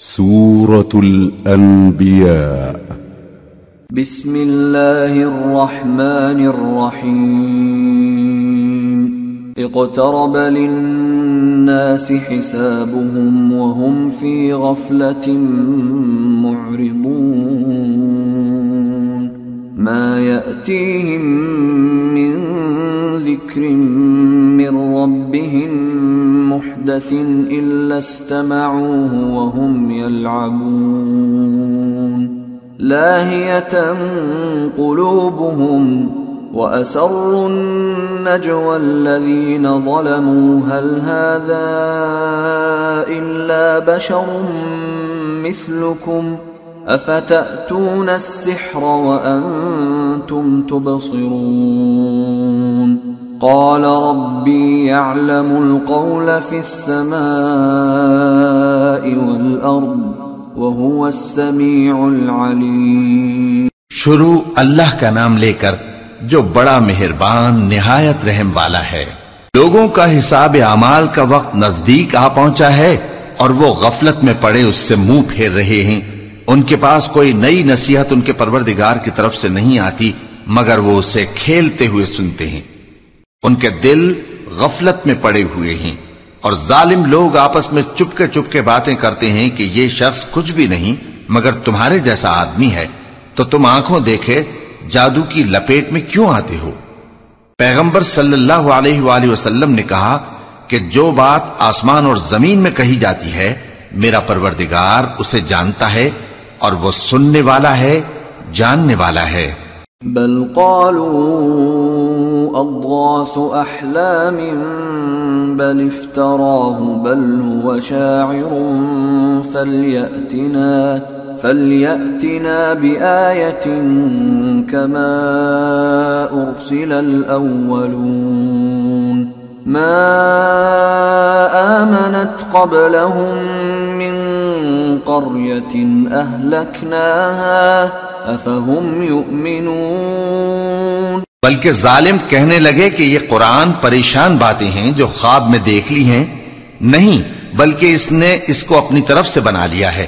سورة الأنبياء. بسم الله الرحمن الرحيم. اقترب للناس حسابهم وهم في غفلة معرضون. ما يأتيهم من ذكر من ربهم محدث إلا استمعوه وهم يلعبون. لاهية قلوبهم وأسروا النجوى الذين ظلموا هل هذا إلا بشر مثلكم أفتأتون السحر وأنتم تبصرون. قال ربي يعلم القول في السماء والأرض وهو السميع العليم. شروع اللہ کا نام لے کر جو بڑا مہربان نہایت رحم والا ہے. لوگوں کا حساب اعمال کا وقت نزدیک آ پہنچا ہے اور وہ غفلت میں پڑے اس سے منہ پھیر رہے ہیں. ان کے پاس کوئی نئی نصیحت ان کے پروردگار کی طرف سے نہیں آتی مگر وہ اسے کھیلتے ہوئے سنتے ہیں. ان کے دل غفلت میں پڑے ہوئے ہیں اور ظالم لوگ آپس میں چپکے باتیں کرتے ہیں کہ یہ شخص کچھ بھی نہیں مگر تمہارے جیسا آدمی ہے تو تم آنکھوں دیکھے جادو کی لپیٹ میں کیوں آتے ہو. پیغمبر صلی اللہ علیہ وآلہ وسلم نے کہا کہ جو بات آسمان اور زمین میں کہی جاتی ہے میرا پروردگار اسے جانتا ہے اور وہ سننے والا ہے جاننے والا ہے. بل قالوا اضغاث احلام بل افتراه بل هو شاعر فليأتنا بآية كما أرسل الأولون. ما آمنت قبلهم من قرية أهلكناها أفهم يؤمنون. بلکہ ظالم کہنے لگے کہ یہ قرآن پریشان باتیں ہیں جو خواب میں دیکھ لی ہیں. نہیں بلکہ اس نے اس کو اپنی طرف سے بنا لیا ہے.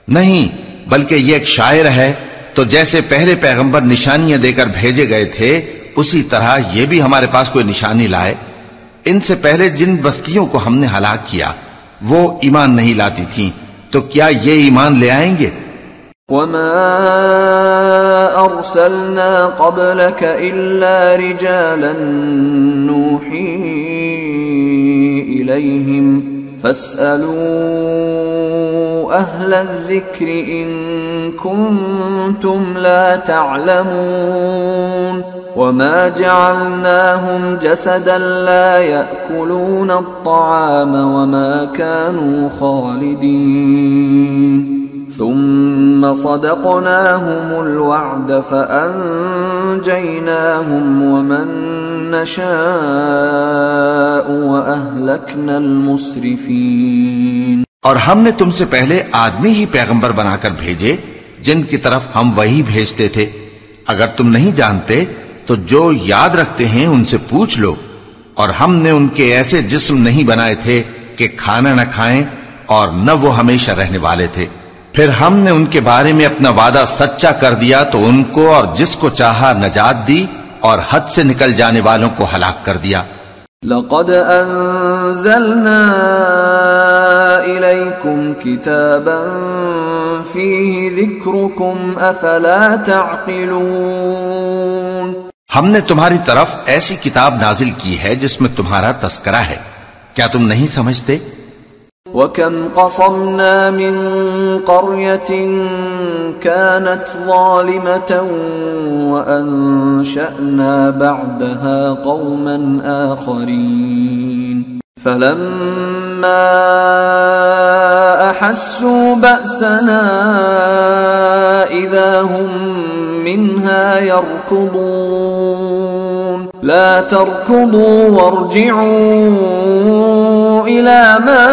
نہیں بلکہ یہ ایک شاعر ہے. تو جیسے پہلے پیغمبر نشانیاں دے کر بھیجے گئے تھے اسی طرح یہ بھی ہمارے پاس کوئی نشانی لائے. ان سے پہلے جن بستیوں کو ہم نے ہلاک کیا وہ ایمان نہیں لاتی تھیں تو کیا یہ ایمان لے آئیں گے؟ وما أرسلنا قبلك إلا رجالا نوحي إليهم فاسألوا أهل الذكر إن كنتم لا تعلمون. وما جعلناهم جسدا لا يأكلون الطعام وما كانوا خالدين ثم صدقناهم الوعد فأنجيناهم ومن نشاء وأهلكنا المسرفين. اور ہم نے تم سے پہلے آدمی ہی پیغمبر بنا کر بھیجے جن کی طرف ہم وہی بھیجتے تھے. اگر تم نہیں جانتے تو جو یاد رکھتے ہیں ان سے پوچھ لو. اور ہم نے ان کے ایسے جسم نہیں بنائے تھے کہ کھانا نہ کھائیں اور نہ وہ ہمیشہ رہنے والے تھے. پھر ہم نے ان کے بارے میں اپنا وعدہ سچا کر دیا تو ان کو اور جس کو چاہا نجات دی اور حد سے نکل جانے والوں کو ہلاک کر دیا. لقد انزلنا الیکم کتابا فیہ ذکرکم افلا تعقلون. ہم نے تمہاری طرف ایسی کتاب نازل کی ہے جس میں تمہارا تذکرہ ہے کیا تم نہیں سمجھتے؟ وَكَمْ قَصَمْنَا مِنْ قَرْيَةٍ كَانَتْ ظَالِمَةً وَأَنشَأْنَا بَعْدَهَا قَوْمًا آخَرِينَ فَلَمَّا أَحَسُّوا بَأْسَنَا إِذَا هُمْ مِنْهَا يَرْكُضُونَ. لَا تَرْكُضُوا وَارْجِعُوا إِلَى مَا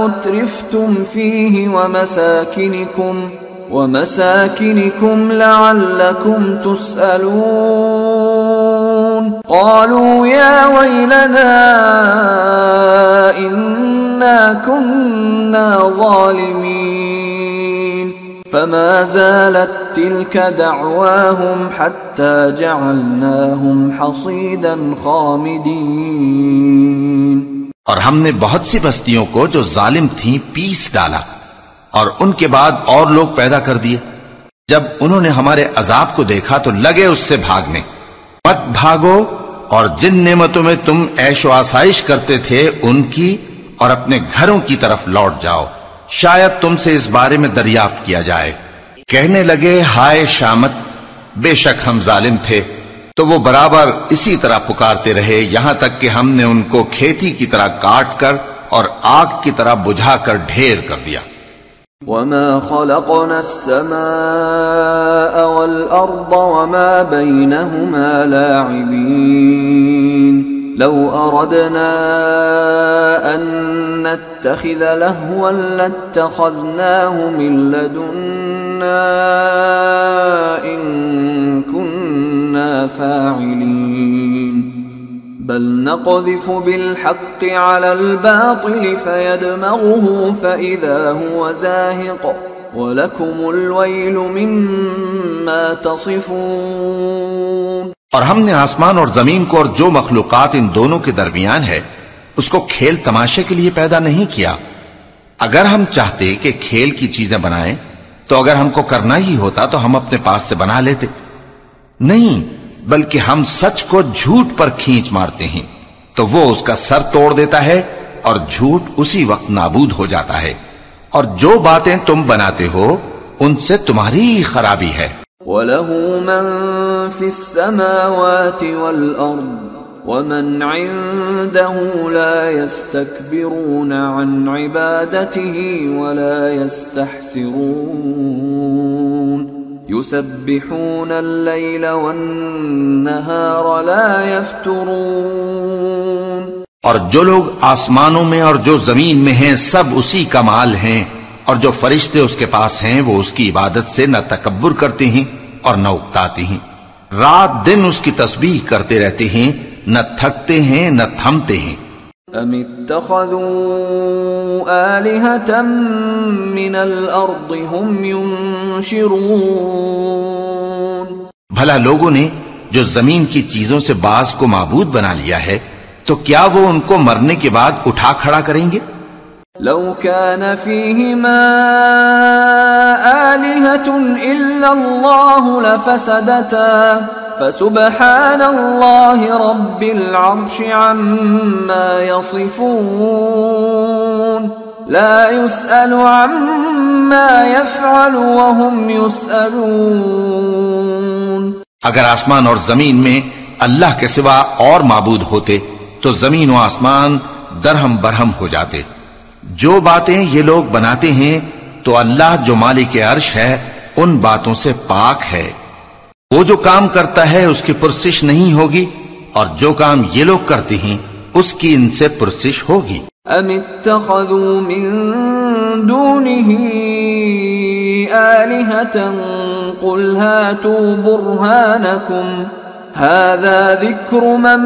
أُتْرِفْتُمْ فِيهِ وَمَسَاكِنِكُمْ لَعَلَّكُمْ تُسْأَلُونَ. قالوا يا ويلنا إنا كنا ظالمين فما زالت تلك دعواهم حتى جعلناهم حصيدا خامدين. اور ہم نے بہت سی بستیوں کو جو ظالم تھیں پیس ڈالا اور ان کے بعد اور لوگ پیدا کر دیے. جب انہوں نے ہمارے عذاب کو دیکھا تو لگے اس سے بھاگنے. مت بھاگو اور جن نعمتوں میں تم عیش و آسائش کرتے تھے ان کی اور اپنے گھروں کی طرف لوٹ جاؤ، شاید تم سے اس بارے میں دریافت کیا جائے. کہنے لگے ہائے شامت، بے شک ہم ظالم تھے. تو وہ برابر اسی طرح پکارتے رہے یہاں تک کہ ہم نے ان کو کھیتی کی طرح کاٹ کر اور آگ کی طرح بجھا کر ڈھیر کر دیا. وما خلقنا السماء والأرض وما بينهما لاعبين لو أردنا أن نتخذ لهوا لاتخذناه من لدنا إن كنا فاعلين بل نقذف بالحق على الباطل فيدمغه فإذا هو زاهق وَلَكُمُ الْوَيْلُ مِمَّا تَصِفُونَ. اور ہم نے آسمان اور زمین کو اور جو مخلوقات ان دونوں کے درمیان ہے اس کو کھیل تماشے کے لیے پیدا نہیں کیا. اگر ہم چاہتے کہ کھیل کی چیزیں بنائیں تو اگر ہم کو کرنا ہی ہوتا تو ہم اپنے پاس سے بنا لیتے. نہیں، بلکہ ہم سچ کو جھوٹ پر کھینچ مارتے ہیں تو وہ اس کا سر توڑ دیتا ہے اور جھوٹ اسی وقت نابود ہو جاتا ہے. اور جو باتیں تم بناتے ہو ان سے تمہاری خرابی ہے. وَلَهُ مَن فِي السَّمَاوَاتِ وَالْأَرْضِ وَمَنْ عِندَهُ لَا يَسْتَكْبِرُونَ عَنْ عِبَادَتِهِ وَلَا يَسْتَحْسِرُونَ يُسَبِّحُونَ اللَّيْلَ وَالنَّهَارَ لَا يَفْتُرُونَ. اور جو لوگ آسمانوں میں اور جو زمین میں ہیں سب اسی کا مال ہیں، اور جو فرشتے اس کے پاس ہیں وہ اس کی عبادت سے نہ تکبر کرتے ہیں اور نہ اکتاتے ہیں. رات دن اس کی تسبیح کرتے رہتے ہیں، نہ تھکتے ہیں نہ تھمتے ہیں. ام اتخذوا آلہة من الارض هم ينشرون. بھلا لوگوں نے جو زمین کی چیزوں سے بعض کو معبود بنا لیا ہے تو کیا وہ ان کو مرنے کے بعد اٹھا کھڑا کریں گے؟ لو كان فيهما آلهة إلا الله لفسدتا فسبحان الله رب العرش عما يصفون لا يسأل عما يفعل وهم يسألون. اگر آسمان اور زمین میں اللہ کے سوا اور معبود ہوتے تو زمین و آسمان درہم برہم ہو جاتے. جو باتیں یہ لوگ بناتے ہیں تو اللہ جو مالک عرش ہے ان باتوں سے پاک ہے. وہ جو کام کرتا ہے اس کی پرسش نہیں ہوگی اور جو کام یہ لوگ کرتے ہیں اس کی ان سے پرسش ہوگی. ام اتخذوا من دونه آلهة قل هاتوا برهانكم هذا ذكر من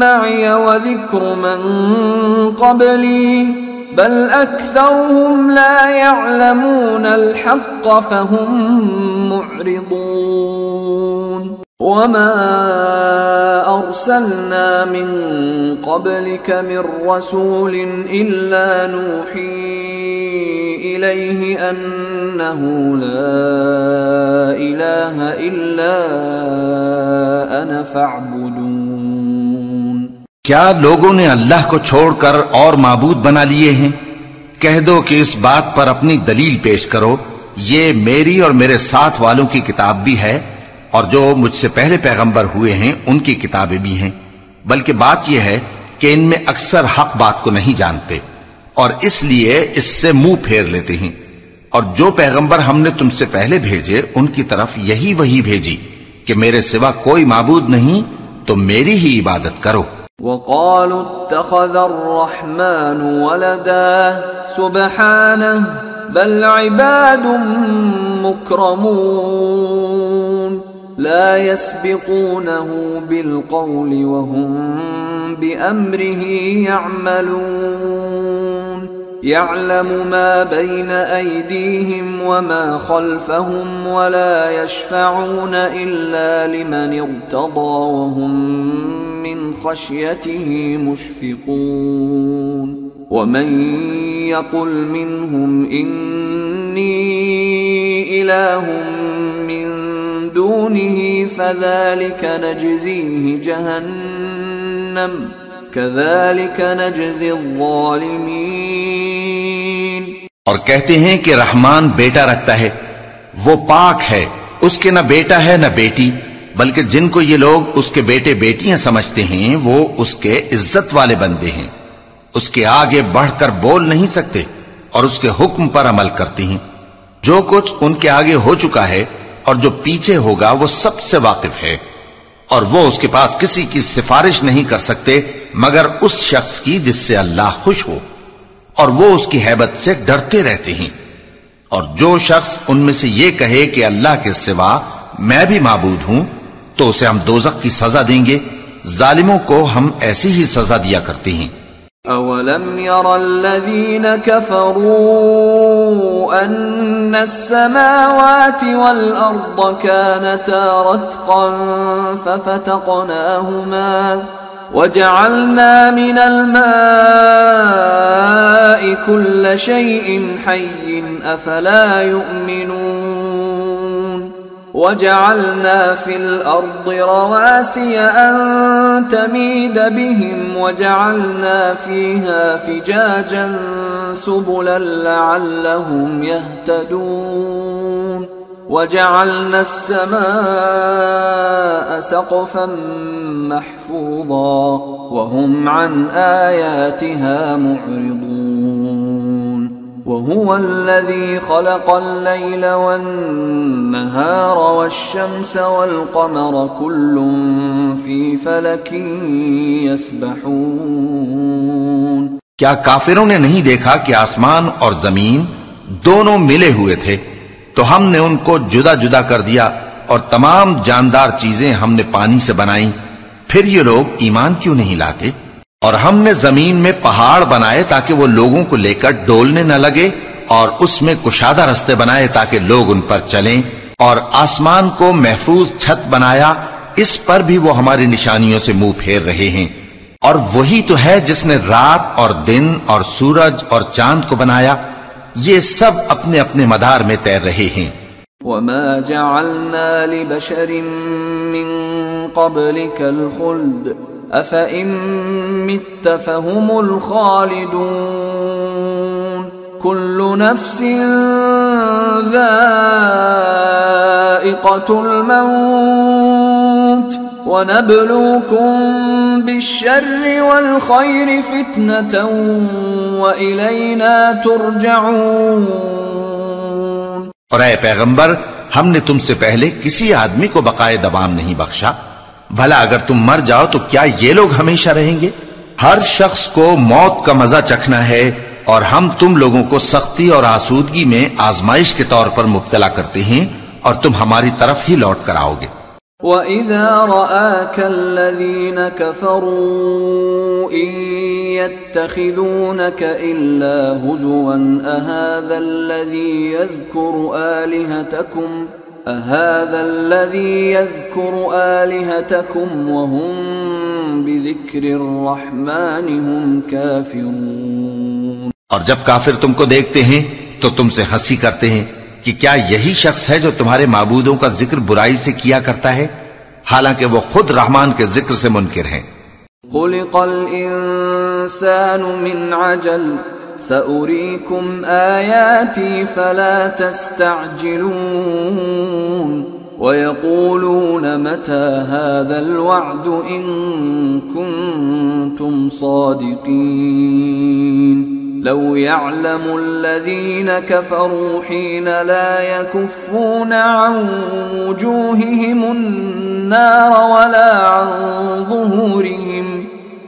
معي وذكر من قبلي بل أكثرهم لا يعلمون الحق فهم معرضون. وما أرسلنا من قبلك من رسول إلا نوحي إليه أنه لا إله إلا أنا فاعبدون. کیا لوگوں نے اللہ کو چھوڑ کر اور معبود بنا لیے ہیں؟ کہہ دو کہ اس بات پر اپنی دلیل پیش کرو. یہ میری اور میرے ساتھ والوں کی کتاب بھی ہے اور جو مجھ سے پہلے پیغمبر ہوئے ہیں ان کی کتابیں بھی ہیں، بلکہ بات یہ ہے کہ ان میں اکثر حق بات کو نہیں جانتے اور اس لیے اس سے منہ پھیر لیتے ہیں. اور جو پیغمبر ہم نے تم سے پہلے بھیجے ان کی طرف یہی وحی بھیجی کہ میرے سوا کوئی معبود نہیں تو میری ہی عبادت کرو. وقالوا اتخذ الرحمن ولدا سبحانه بل عباد مكرمون لا يسبقونه بالقول وهم بأمره يعملون يعلم ما بين أيديهم وما خلفهم ولا يشفعون إلا لمن ارتضى وهم من خشيته مشفقون ومن يقل منهم إني إله من دونه فذلك نجزيه جهنم كذلك نجزي الظالمين. اور کہتے ہیں کہ رحمان بیٹا رکھتا ہے، وہ پاک ہے، اس کے نہ بیٹا ہے نہ بیٹی، بلکہ جن کو یہ لوگ اس کے بیٹے بیٹیاں سمجھتے ہیں وہ اس کے عزت والے بندے ہیں، اس کے آگے بڑھ کر بول نہیں سکتے اور اس کے حکم پر عمل کرتے ہیں. جو کچھ ان کے آگے ہو چکا ہے اور جو پیچھے ہوگا وہ سب سے واقف ہے، اور وہ اس کے پاس کسی کی سفارش نہیں کر سکتے مگر اس شخص کی جس سے اللہ خوش ہو، اور وہ اس کی ہیبت سے ڈرتے رہتے ہیں. اور جو شخص ان میں سے یہ کہے کہ اللہ کے سوا میں بھی معبود ہوں تو اسے ہم دوزخ کی سزا دیں گے. ظالموں کو ہم ایسی ہی سزا دیا کرتے ہیں. أَوَلَمْ يَرَ الَّذِينَ كَفَرُوا أَنَّ السَّمَاوَاتِ وَالْأَرْضَ كَانَتَا رَتْقًا فَفَتَقْنَاهُمَا وَجَعَلْنَا مِنَ الْمَاءِ كُلَّ شَيْءٍ حَيٍّ أَفَلَا يُؤْمِنُونَ وَجَعَلْنَا فِي الْأَرْضِ رَوَاسِيَ أَن تَمِيدَ بِهِمْ وَجَعَلْنَا فِيهَا فِجَاجًا سُبُلًا لَعَلَّهُمْ يَهْتَدُونَ وَجَعَلْنَا السَّمَاءَ سَقْفًا مَحْفُوظًا وَهُمْ عَنْ آيَاتِهَا مُعْرِضُونَ وَهُوَ الَّذِي خَلَقَ اللَّيْلَ وَالنَّهَارَ وَالشَّمْسَ وَالْقَمَرَ كُلٌّ فِي فَلَكٍ يَسْبَحُونَ. کیا کافروں نے نہیں دیکھا کہ آسمان اور زمین دونوں ملے ہوئے تھے تو ہم نے ان کو جدا جدا کر دیا اور تمام جاندار چیزیں ہم نے پانی سے بنائیں، پھر یہ لوگ ایمان کیوں نہیں لاتے؟ اور ہم نے زمین میں پہاڑ بنائے تاکہ وہ لوگوں کو لے کر ڈولنے نہ لگے، اور اس میں کشادہ رستے بنائے تاکہ لوگ ان پر چلیں، اور آسمان کو محفوظ چھت بنایا، اس پر بھی وہ ہماری نشانیوں سے منہ پھیر رہے ہیں. اور وہی تو ہے جس نے رات اور دن اور سورج اور چاند کو بنایا، یہ سب اپنے اپنے مدار میں تیر رہے ہیں. وَمَا جَعَلْنَا لِبَشَرٍ مِّن قَبْلِكَ الْخُلْدَ أَفَإِن مِّتَّ فَهُمُ الْخَالِدُونَ كُلُّ نَفْسٍ ذَائِقَةُ الْمَوْتِ وَنَبْلُوكُم بِالشَّرِّ وَالْخَيْرِ فِتْنَةً وَإِلَيْنَا تُرْجَعُونَ. اور اے پیغمبر، ہم نے تم سے پہلے کسی آدمی کو بقائے دوام نہیں بخشا، بھلا اگر تم مر جاؤ تو کیا یہ لوگ ہمیشہ رہیں گے؟ ہر شخص کو موت کا مزہ چکھنا ہے، اور ہم تم لوگوں کو سختی اور آسودگی میں آزمائش کے طور پر مبتلا کرتے ہیں، اور تم ہماری طرف ہی لوٹ کر آؤ گے. وَإِذَا رَآكَ الَّذِينَ كَفَرُوا إِن يَتَّخِذُونَكَ إِلَّا هُزُوًا أَهَذَا الَّذِي يَذْكُرُ آلِهَتَكُمْ وَهُمْ بِذِكْرِ الرَّحْمَنِ هُمْ كَافِرُونَ. اور جب کافر تم کو دیکھتے ہیں تو تم سے ہنسی کرتے ہیں کہ کیا یہی شخص ہے جو تمہارے معبودوں کا ذکر برائی سے کیا کرتا ہے، حالانکہ وہ خود رحمان کے ذکر سے منکر ہیں. خُلِقَ الْإِنسَانُ مِنْ عَجَلٍ سَأُرِيكُمْ آيَاتِي فَلَا تَسْتَعْجِلُونَ وَيَقُولُونَ مَتَى هَذَا الْوَعْدُ إِن كُنتُمْ صَادِقِينَ. لو يعلم الذين كفروا حين لا يكفون عن وجوههم النار ولا عن ظهورهم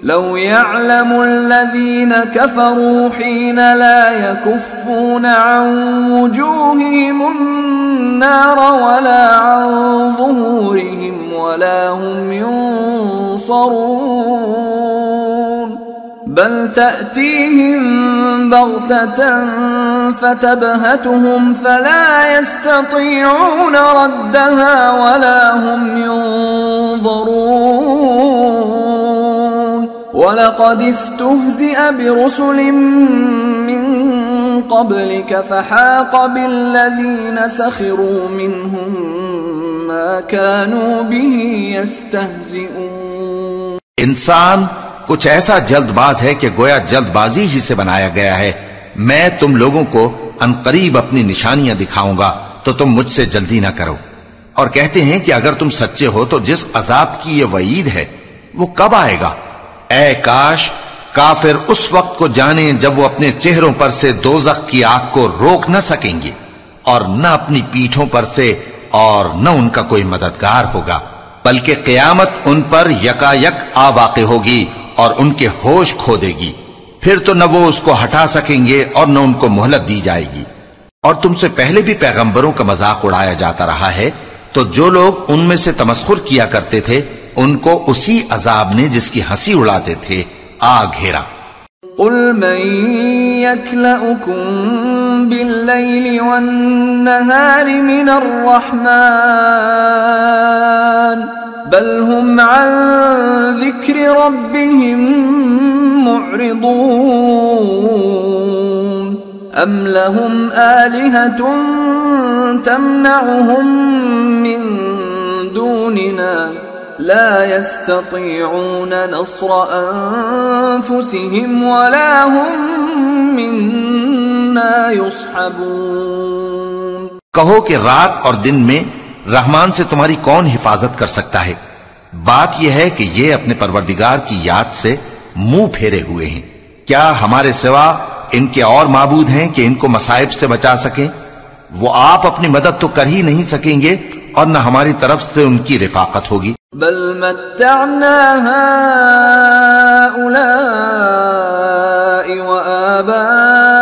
لو يعلم الذين كفروا حين لا يكفون عن وجوههم النار ولا عن ظهورهم ولا هم ينصرون بل تأتيهم بغتة فتبهتهم فلا يستطيعون ردها ولا هم ينظرون ولقد استهزئ برسل من قبلك فحاق بالذين سخروا منهم ما كانوا به يستهزئون. انسان کچھ ایسا جلد باز ہے کہ گویا جلد بازی ہی سے بنایا گیا ہے. میں تم لوگوں کو عنقریب اپنی نشانیاں دکھاؤں گا تو تم مجھ سے جلدی نہ کرو. اور کہتے ہیں کہ اگر تم سچے ہو تو جس عذاب کی یہ وعید ہے وہ کب آئے گا؟ اے کاش کافر اس وقت کو جانیں جب وہ اپنے چہروں پر سے دوزخ کی آگ کو روک نہ سکیں گے اور نہ اپنی پیٹھوں پر سے اور نہ ان کا کوئی مددگار ہوگا، بلکہ قیامت ان پر یکا یک آ واقع ہوگی اور ان کے ہوش کھو دے گی. پھر تو نہ وہ اس کو ہٹا سکیں گے اور نہ ان کو مہلت دی جائے گی. اور تم سے پہلے بھی پیغمبروں کا مذاق اڑایا جاتا رہا ہے، تو جو لوگ ان میں سے تمسخر کیا کرتے تھے ان کو اسی عذاب نے جس کی ہنسی اڑاتے تھے آ گھیرا. قل من يكلؤكم بالليل والنهار من الرحمن بل هم عن ذكر ربهم معرضون أم لهم آلهة تمنعهم من دوننا لا يستطيعون نصر أنفسهم ولا هم منا يصحبون. کہو کہ رات اور دن میں رحمان سے تمہاری کون حفاظت کر سکتا ہے؟ بات یہ ہے کہ یہ اپنے پروردگار کی یاد سے منہ پھیرے ہوئے ہیں. کیا ہمارے سوا ان کے اور معبود ہیں کہ ان کو مصائب سے بچا سکیں؟ وہ آپ اپنی مدد تو کر ہی نہیں سکیں گے اور نہ ہماری طرف سے ان کی رفاقت ہوگی. بل متعنا هؤلاء وآباءهم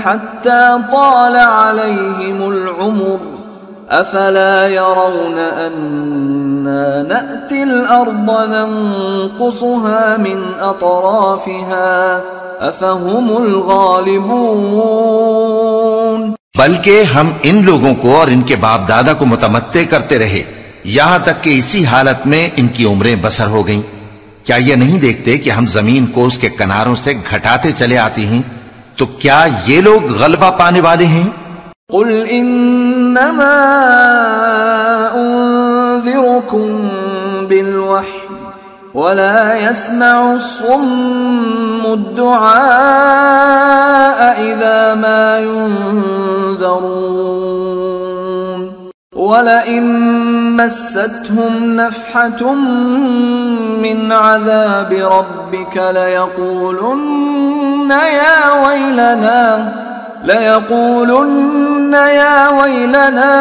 حتى طال عليهم العمر أفلا يرون أنا نأتي الأرض ننقصها من أطرافها أفهم الغالبون. بلکہ ہم ان لوگوں کو اور ان کے باپ دادا کو متمتع کرتے رہے یہاں تک کہ اسی حالت میں ان کی عمریں بسر ہو گئیں. کیا یہ نہیں دیکھتے کہ ہم زمین کو اس کے کناروں سے گھٹاتے چلے آتے ہیں؟ تو کیا یہ لوگ غلبہ پانے والے ہیں؟ قل انما انذركم بالوحی ولا يسمع الصم الدعاء اذا ما ينذرون ولئن مستهم نفحة من عذاب ربك ليقولن يا ويلنا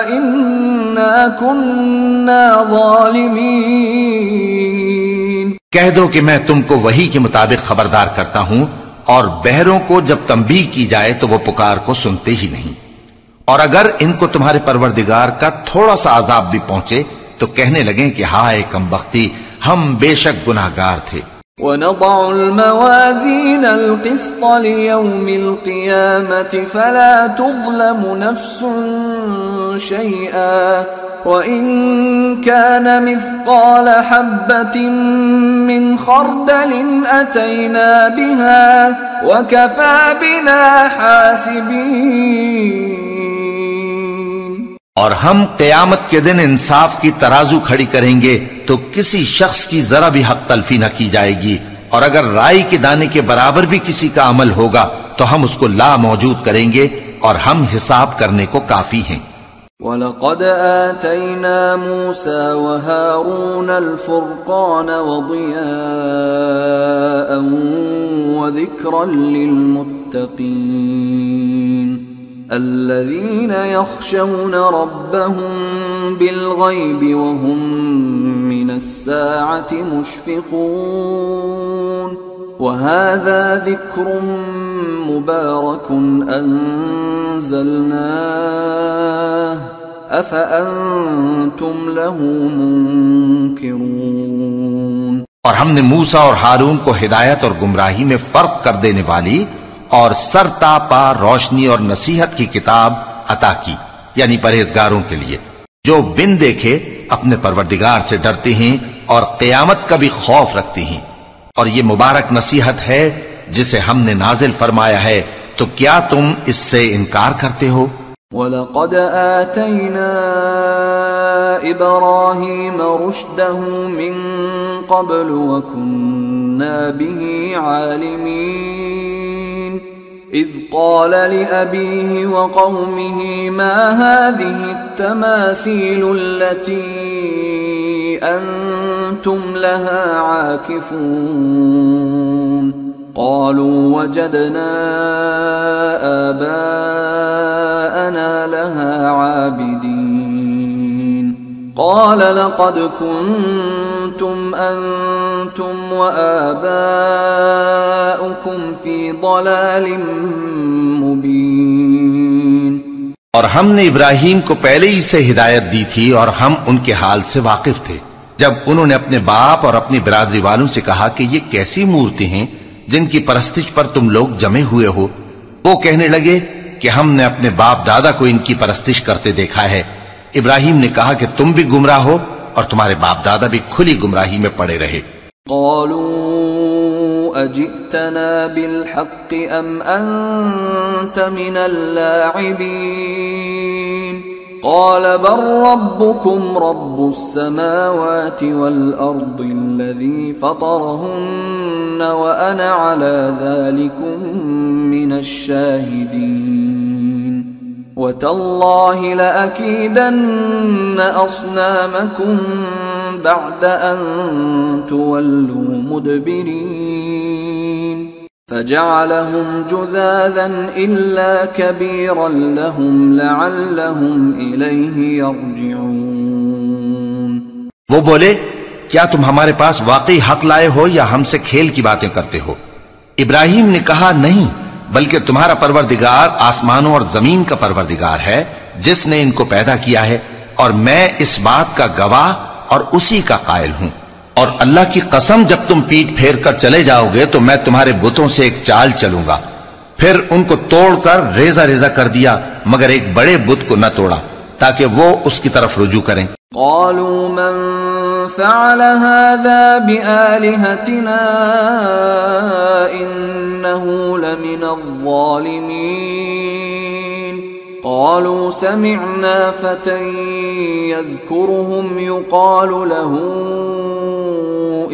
إنا كنا ظالمين. کہہ دو کہ میں تم کو وحی کے مطابق خبردار کرتا ہوں اور بہروں کو جب تنبیہ کی جائے تو وہ پکار کو سنتے ہی نہیں. اور اگر ان کو تمہارے پروردگار کا تھوڑا سا عذاب بھی پہنچے تو کہنے لگیں کہ ہائے کمبختی، ہم بے شک گناہگار تھے. وَنَضَعُ الْمَوَازِينَ الْقِسْطَ لِيَوْمِ الْقِيَامَةِ فَلَا تُظْلَمُ نَفْسٌ شَيْئًا وَإِنْ كَانَ مِثْقَالَ حَبَّةٍ مِّنْ خَرْدَلٍ أَتَيْنَا بِهَا وَكَفَى بِنَا حَاسِبِينَ. اور ہم قیامت کے دن انصاف کی ترازو کھڑی کریں گے تو کسی شخص کی ذرا بھی حق تلفی نہ کی جائے گی، اور اگر رائی کے دانے کے برابر بھی کسی کا عمل ہوگا تو ہم اس کو لا موجود کریں گے اور ہم حساب کرنے کو کافی ہیں. وَلَقَدْ آتَيْنَا مُوسَى وَهَارُونَ الْفُرْقَانَ وَضِيَاءً وَذِكْرًا لِّلْمُتَّقِينَ الذين يخشون ربهم بالغيب وهم من الساعة مشفقون. وهذا ذكر مبارك أنزلناه أفأنتم له منكرون۔ اور ہم نے موسیٰ اور ہارون کو ہدایت اور گمراہی میں فرق کر دینے والی اور سرتا پا روشنی اور نصیحت کی کتاب عطا کی، یعنی پرہیزگاروں کے لیے جو بن دیکھے اپنے پروردگار سے ڈرتے ہیں اور قیامت کا بھی خوف رکھتے ہیں۔ اور یہ مبارک نصیحت ہے جسے ہم نے نازل فرمایا ہے، تو کیا تم اس سے انکار کرتے ہو؟ وَلَقَدْ آتَيْنَا إِبْرَاهِيمَ رُشْدَهُ مِنْ قَبْلُ وَكُنَّا بِهِ عَالِمِينَ إِذْ قَالَ لِأَبِيهِ وَقَوْمِهِ مَا هَذِهِ التَّمَاثِيلُ الَّتِي أَنْتُمْ لَهَا عَاكِفُونَ قالوا وجدنا آباءنا لها عابدين قال لقد كنتم أنتم وآباؤكم في ضلال مبين۔ اور ہم نے ابراہیم کو پہلے ہی سے ہدایت دی تھی اور ہم ان کے حال سے واقف تھے جب انہوں نے اپنے باپ اور اپنی برادری والوں سے کہا کہ یہ کیسی مورتی ہیں جن کی پرستش پر تم لوگ جمے ہوئے ہو۔ وہ کہنے لگے کہ ہم نے اپنے باپ دادا کو ان کی پرستش کرتے دیکھا ہے۔ ابراہیم نے کہا کہ تم بھی گمراہ ہو اور تمہارے باپ دادا بھی کھلی گمراہی میں پڑے رہے۔ قالوا اجئتنا بالحق ام انت من اللاعبین قال بل ربكم رب السماوات والأرض الذي فطرهن وأنا على ذلكم من الشاهدين وتالله لأكيدن أصنامكم بعد أن تولوا مدبرين فجعلهم جذاذا إلا كبيرا لهم لعلهم إليه يرجعون۔ وہ بولے کیا تم ہمارے پاس واقعی حق لائے ہو یا ہم سے کھیل کی باتیں کرتے ہو؟ ابراہیم نے کہا نہیں، بلکہ تمہارا پروردگار آسمانوں اور زمین کا پروردگار ہے جس نے ان کو پیدا کیا ہے، اور میں اس بات کا گواہ اور اسی کا قائل ہوں۔ اور اللہ کی قسم جب تم پیٹ پھیر کر چلے جاؤ گے تو میں تمہارے بتوں سے ایک چال چلوں گا۔ پھر ان کو توڑ کر ریزہ ریزہ کر دیا مگر ایک بڑے بت کو نہ توڑا تاکہ وہ اس کی طرف رجوع کریں۔ قالوا من فعل هذا بآلهتنا إنه لمن الظالمين قالوا سمعنا فتى يذكرهم يقال له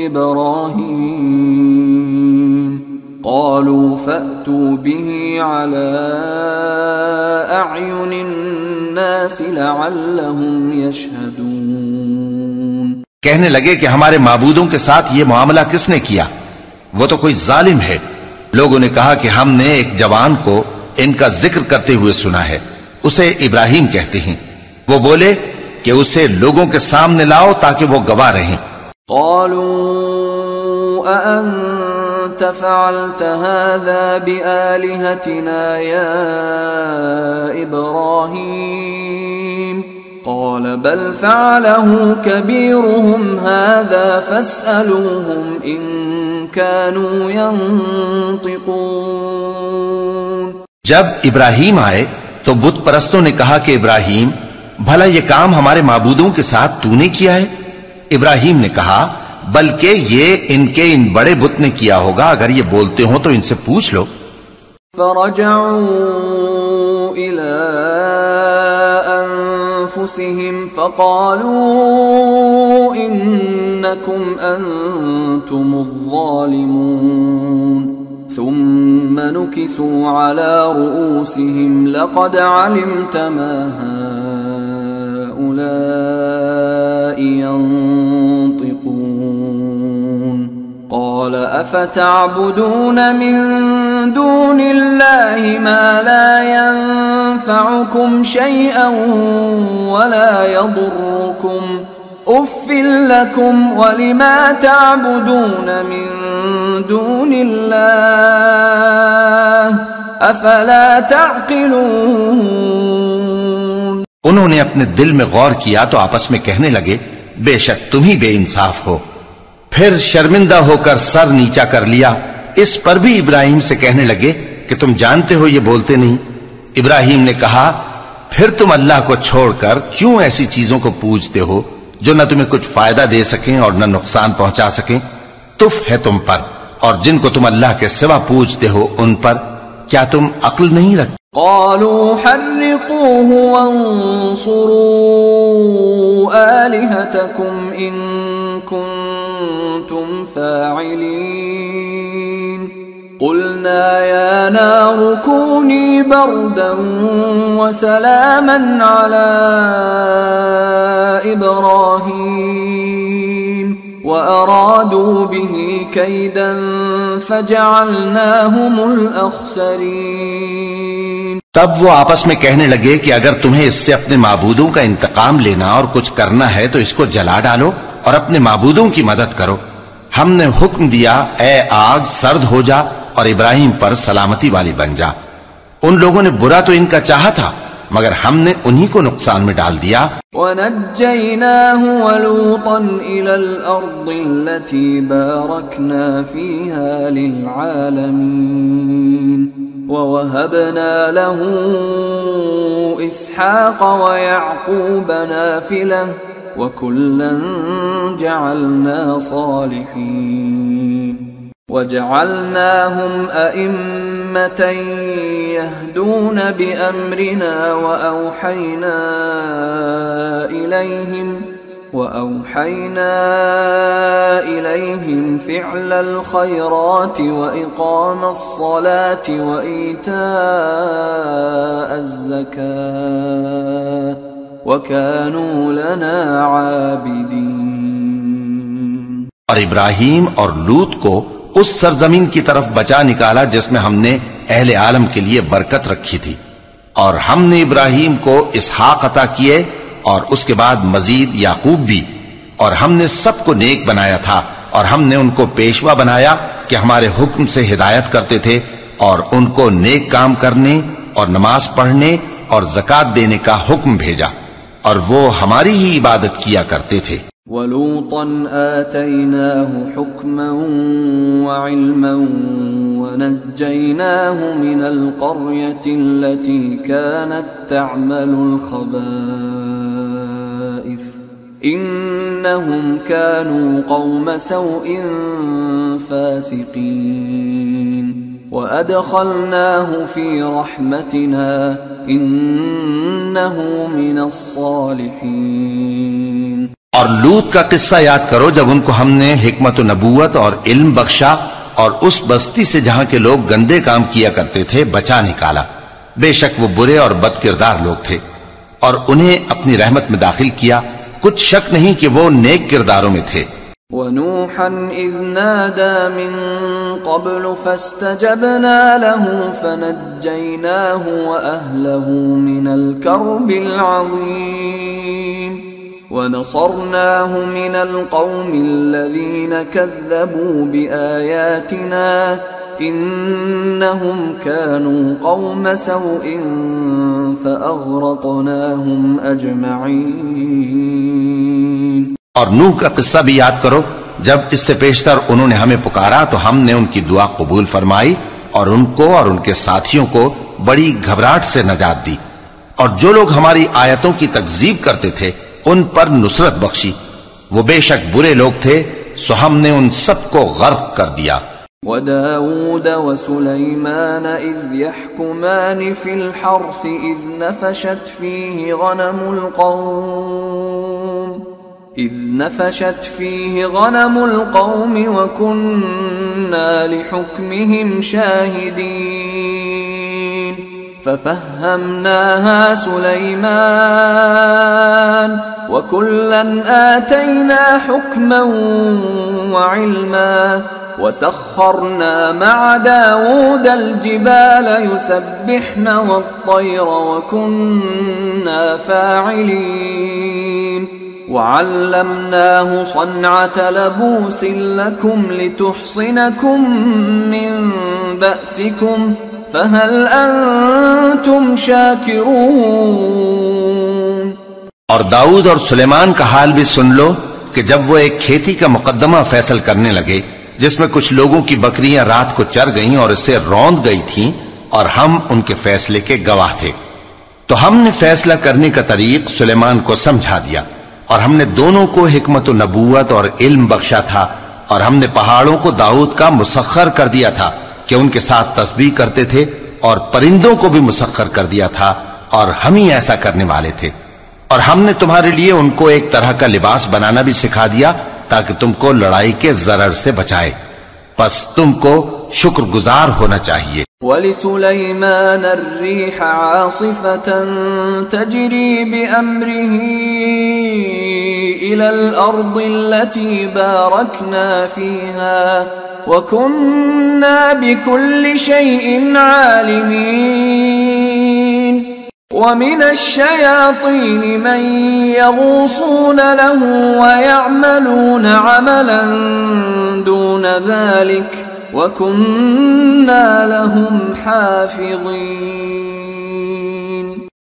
إبراهيم قالوا فأتوا به على أعين الناس لعلهم يشهدون۔ کہنے لگے کہ ہمارے معبودوں کے ساتھ یہ معاملہ کس نے کیا؟ وہ تو کوئی ظالم ہے۔ لوگوں نے کہا کہ ہم نے ایک جوان کو ان کا ذکر کرتے ہوئے سنا ہے، اسے ابراہیم کہتے ہیں۔ وہ بولے کہ اسے لوگوں کے سامنے لاؤ تاکہ وہ گواہ رہیں۔ قالوا أأنت فعلت هذا بآلهتنا يا إبراهيم قال بل فعله كبيرهم هذا فاسألوهم إن كانوا ينطقون۔ جب ابراہیم آئے تو بت پرستوں نے کہا کہ ابراہیم بھلا یہ کام ہمارے معبودوں کے ساتھ تو نے کیا ہے؟ ابراہیم نے کہا بلکہ یہ ان کے ان بڑے بت نے کیا ہوگا، اگر یہ بولتے ہوں تو ان سے پوچھ لو۔ فرجعوا إلى أنفسهم فقالوا إنكم أنتم الظالمون ثم نكسوا على رؤوسهم لقد علمت ما هؤلاء ينطقون قال أفتعبدون من دون الله ما لا ينفعكم شيئا ولا يضركم أف لكم ولما تعبدون من دون الله أفلا تعقلون۔ انہوں نے اپنے دل میں غور کیا تو آپس میں کہنے لگے بے شک تم ہی بے انصاف ہو. پھر شرمندہ ہو کر سر نیچا کر لیا. اس پر بھی ابراہیم سے کہنے لگے کہ تم جانتے ہو یہ بولتے نہیں. ابراہیم نے کہا پھر تم اللہ کو چھوڑ کر کیوں ایسی چیزوں کو پوجتے ہو جو نہ تمہیں کچھ فائدہ دے سکیں اور نہ نقصان پہنچا سکیں. تف ہے تم پر اور جن کو تم اللہ کے سوا پوجتے ہو ان پر. کیا تم عقل نہیں رکھتے؟ قالوا حرقوه وانصروا آلهتكم إن كنتم فاعلين قلنا يا نار كوني بردا وسلاما على إبراهيم وأرادوا به كيدا فجعلناهم الأخسرين. تب وہ آپس میں کہنے لگے کہ اگر تمہیں اس سے اپنے معبودوں کا انتقام لینا اور کچھ کرنا ہے تو اس کو جلا ڈالو اور اپنے معبودوں کی مدد کرو. ہم نے حکم دیا اے آگ سرد ہو جا اور ابراہیم پر سلامتی والی بن جا. ان لوگوں نے برا تو ان کا چاہا تھا مگر ہم نے انہی کو نقصان میں ڈال دیا. وَنَجَّيْنَاهُ وَلُوطًا إِلَى الْأَرْضِ الَّتِي بَارَكْنَا فِيهَا لِلْعَالَمِينَ وَوَهَبْنَا لَهُ إِسْحَاقَ وَيَعْقُوبَ نَافِلَةً وَكُلًّا جَعَلْنَا صَالِحِينَ وَجَعَلْنَاهُمْ أَئِمَّةً يَهْدُونَ بِأَمْرِنَا وَأَوْحَيْنَا إِلَيْهِمْ فِعْلَ الْخَيْرَاتِ وَإِقَامَ الصَّلَاةِ وَإِيتَاءَ الزَّكَاةِ وَكَانُوا لَنَا عَابِدِينَ. اور ابراہیم اور لوط کو اس سرزمین کی طرف بچا نکالا جس میں ہم نے اہل عالم کے لیے برکت رکھی تھی. اور ہم نے ابراہیم کو اسحاق عطا کیے اور اس کے بعد مزید یعقوب بھی. اور ہم نے سب کو نیک بنایا تھا اور ہم نے ان کو پیشوا بنایا کہ ہمارے حکم سے ہدایت کرتے تھے اور ان کو نیک کام کرنے اور نماز پڑھنے اور زکات دینے کا حکم بھیجا اور وہ ہماری ہی عبادت کیا کرتے تھے. وَلُوطًا آتَيْنَاهُ حُكْمًا وَعِلْمًا وَنَجَّيْنَاهُ مِنَ الْقَرْيَةِ الَّتِي كَانَتْ تَعْمَلُ الْخَبَائِثَ إِنَّهُمْ كَانُوا قَوْمَ سَوْءٍ فَاسِقِينَ وَأَدْخَلْنَاهُ فِي رَحْمَتِنَا إِنَّهُ مِنَ الصَّالِحِينَ. اور لوط کا قصہ یاد کرو جب ان کو ہم نے حکمت و نبوت اور علم بخشا اور اس بستی سے جہاں کے لوگ گندے کام کیا کرتے تھے بچا نکالا. بے شک وہ برے اور بد کردار لوگ تھے اور انہیں اپنی رحمت میں داخل کیا. کچھ شک نہیں کہ وہ نیک کرداروں میں تھے. وَنُوحًا إِذْ نَادَى مِن قَبْلُ فَاسْتَجَبْنَا لَهُ فَنَجَّيْنَاهُ وَأَهْلَهُ مِنَ الْكَرْبِ الْعَظِيمِ وَنَصَرْنَاهُ مِنَ الْقَوْمِ الَّذِينَ كَذَّبُوا بِآيَاتِنَا إِنَّهُمْ كَانُوا قَوْمَ سَوْءٍ فَأَغْرَقْنَاهُمْ أَجْمَعِينَ. اور نوح کا قصہ بھی یاد کرو جب اس سے پیشتر انہوں نے ہمیں پکارا تو ہم نے ان کی دعا قبول فرمائی اور ان کو اور ان کے ساتھیوں کو بڑی گھبراہٹ سے نجات دی. اور جو لوگ ہماری آیتوں کی تکذیب کرتے تھے ان پر نصرت بخشی. وہ بے شک برے لوگ تھے سو ہم نے ان سب کو غرق کر دیا. وَدَاوُودَ وَسُلَيْمَانَ إِذْ يَحْكُمَانِ فِي الْحَرْثِ إِذْ نَفَشَتْ فِيهِ غَنَمُ الْقَوْمِ وَكُنَّا لِحُكْمِهِمْ شَاهِدِينَ فَفَهَّمْنَاهَا سُلَيْمَانَ وَكُلًّا آتَيْنَا حُكْمًا وَعِلْمًا وَسَخَّرْنَا مَعَ دَاوُودَ الْجِبَالَ يُسَبِّحْنَ وَالطَّيْرَ وَكُنَّا فَاعِلِينَ وَعَلَّمْنَاهُ صَنْعَةَ لَبُوسٍ لَكُمْ لِتُحْصِنَكُمْ مِنْ بَأْسِكُمْ فَهَلْ أَنْتُمْ شَاكِرُونَ. اور داؤد اور سلیمان کا حال بھی سن لو کہ جب وہ ایک کھیتی کا مقدمہ فیصل کرنے لگے جس میں کچھ لوگوں کی بکریاں رات کو چر گئیں اور اسے روند گئی تھیں اور ہم ان کے فیصلے کے گواہ تھے، تو ہم نے فیصلہ کرنے کا طریق سلیمان کو سمجھا دیا، اور ہم نے دونوں کو حکمت و نبوت اور علم بخشا تھا، اور ہم نے پہاڑوں کو داؤد کا مسخر کر دیا تھا کہ ان کے ساتھ تسبیح کرتے تھے، اور پرندوں کو بھی مسخر کر دیا تھا، اور ہم ہی ایسا کرنے والے تھے، اور ہم نے تمہارے لیے ان کو ایک طرح کا لباس بنانا بھی سکھا دیا تاکہ تم کو لڑائی کے ضرر سے بچائے، پس تم کو شکر گزار ہونا چاہیے۔ وَلِسُلَيْمَانَ الرِّيحَ عَاصِفَةً تَجْرِي بِأَمْرِهِ إِلَى الْأَرْضِ الَّتِي بَارَكْنَا فِيهَا وَكُنَّا بِكُلِّ شَيْءٍ عَالِمِينَ وَمِنَ الشَّيَاطِينِ مَن يَغُوصُونَ لَهُ وَيَعْمَلُونَ عَمَلًا دُونَ ذَلِكَ وَكُنَّا لَهُمْ حَافِظِينَ۔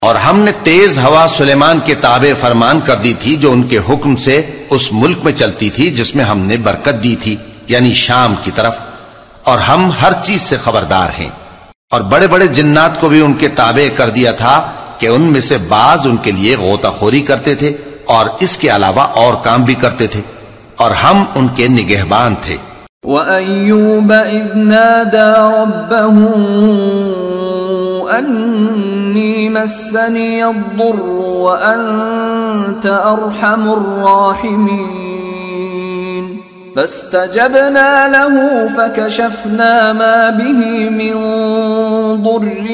اور ہم نے تیز ہوا سلیمان کے تابع فرمان کر دی تھی جو ان کے حکم سے اس ملک میں چلتی تھی جس میں ہم نے برکت دی تھی، یعنی شام کی طرف، اور ہم ہر چیز سے خبردار ہیں، اور بڑے بڑے جنات کو بھی ان کے تابع کر دیا تھا کہ ان میں سے بعض ان کے لیے غوطہ خوری کرتے تھے اور اس کے علاوہ اور کام بھی کرتے تھے، اور ہم ان کے نگہبان تھے۔ وَأَيُّوبَ إِذْ نَادَى رَبَّهُ أَنِّي مَسَّنِيَ الضُّرُّ وَأَنْتَ أَرْحَمُ الراحمين فاستجبنا له فكشفنا ما به من ضر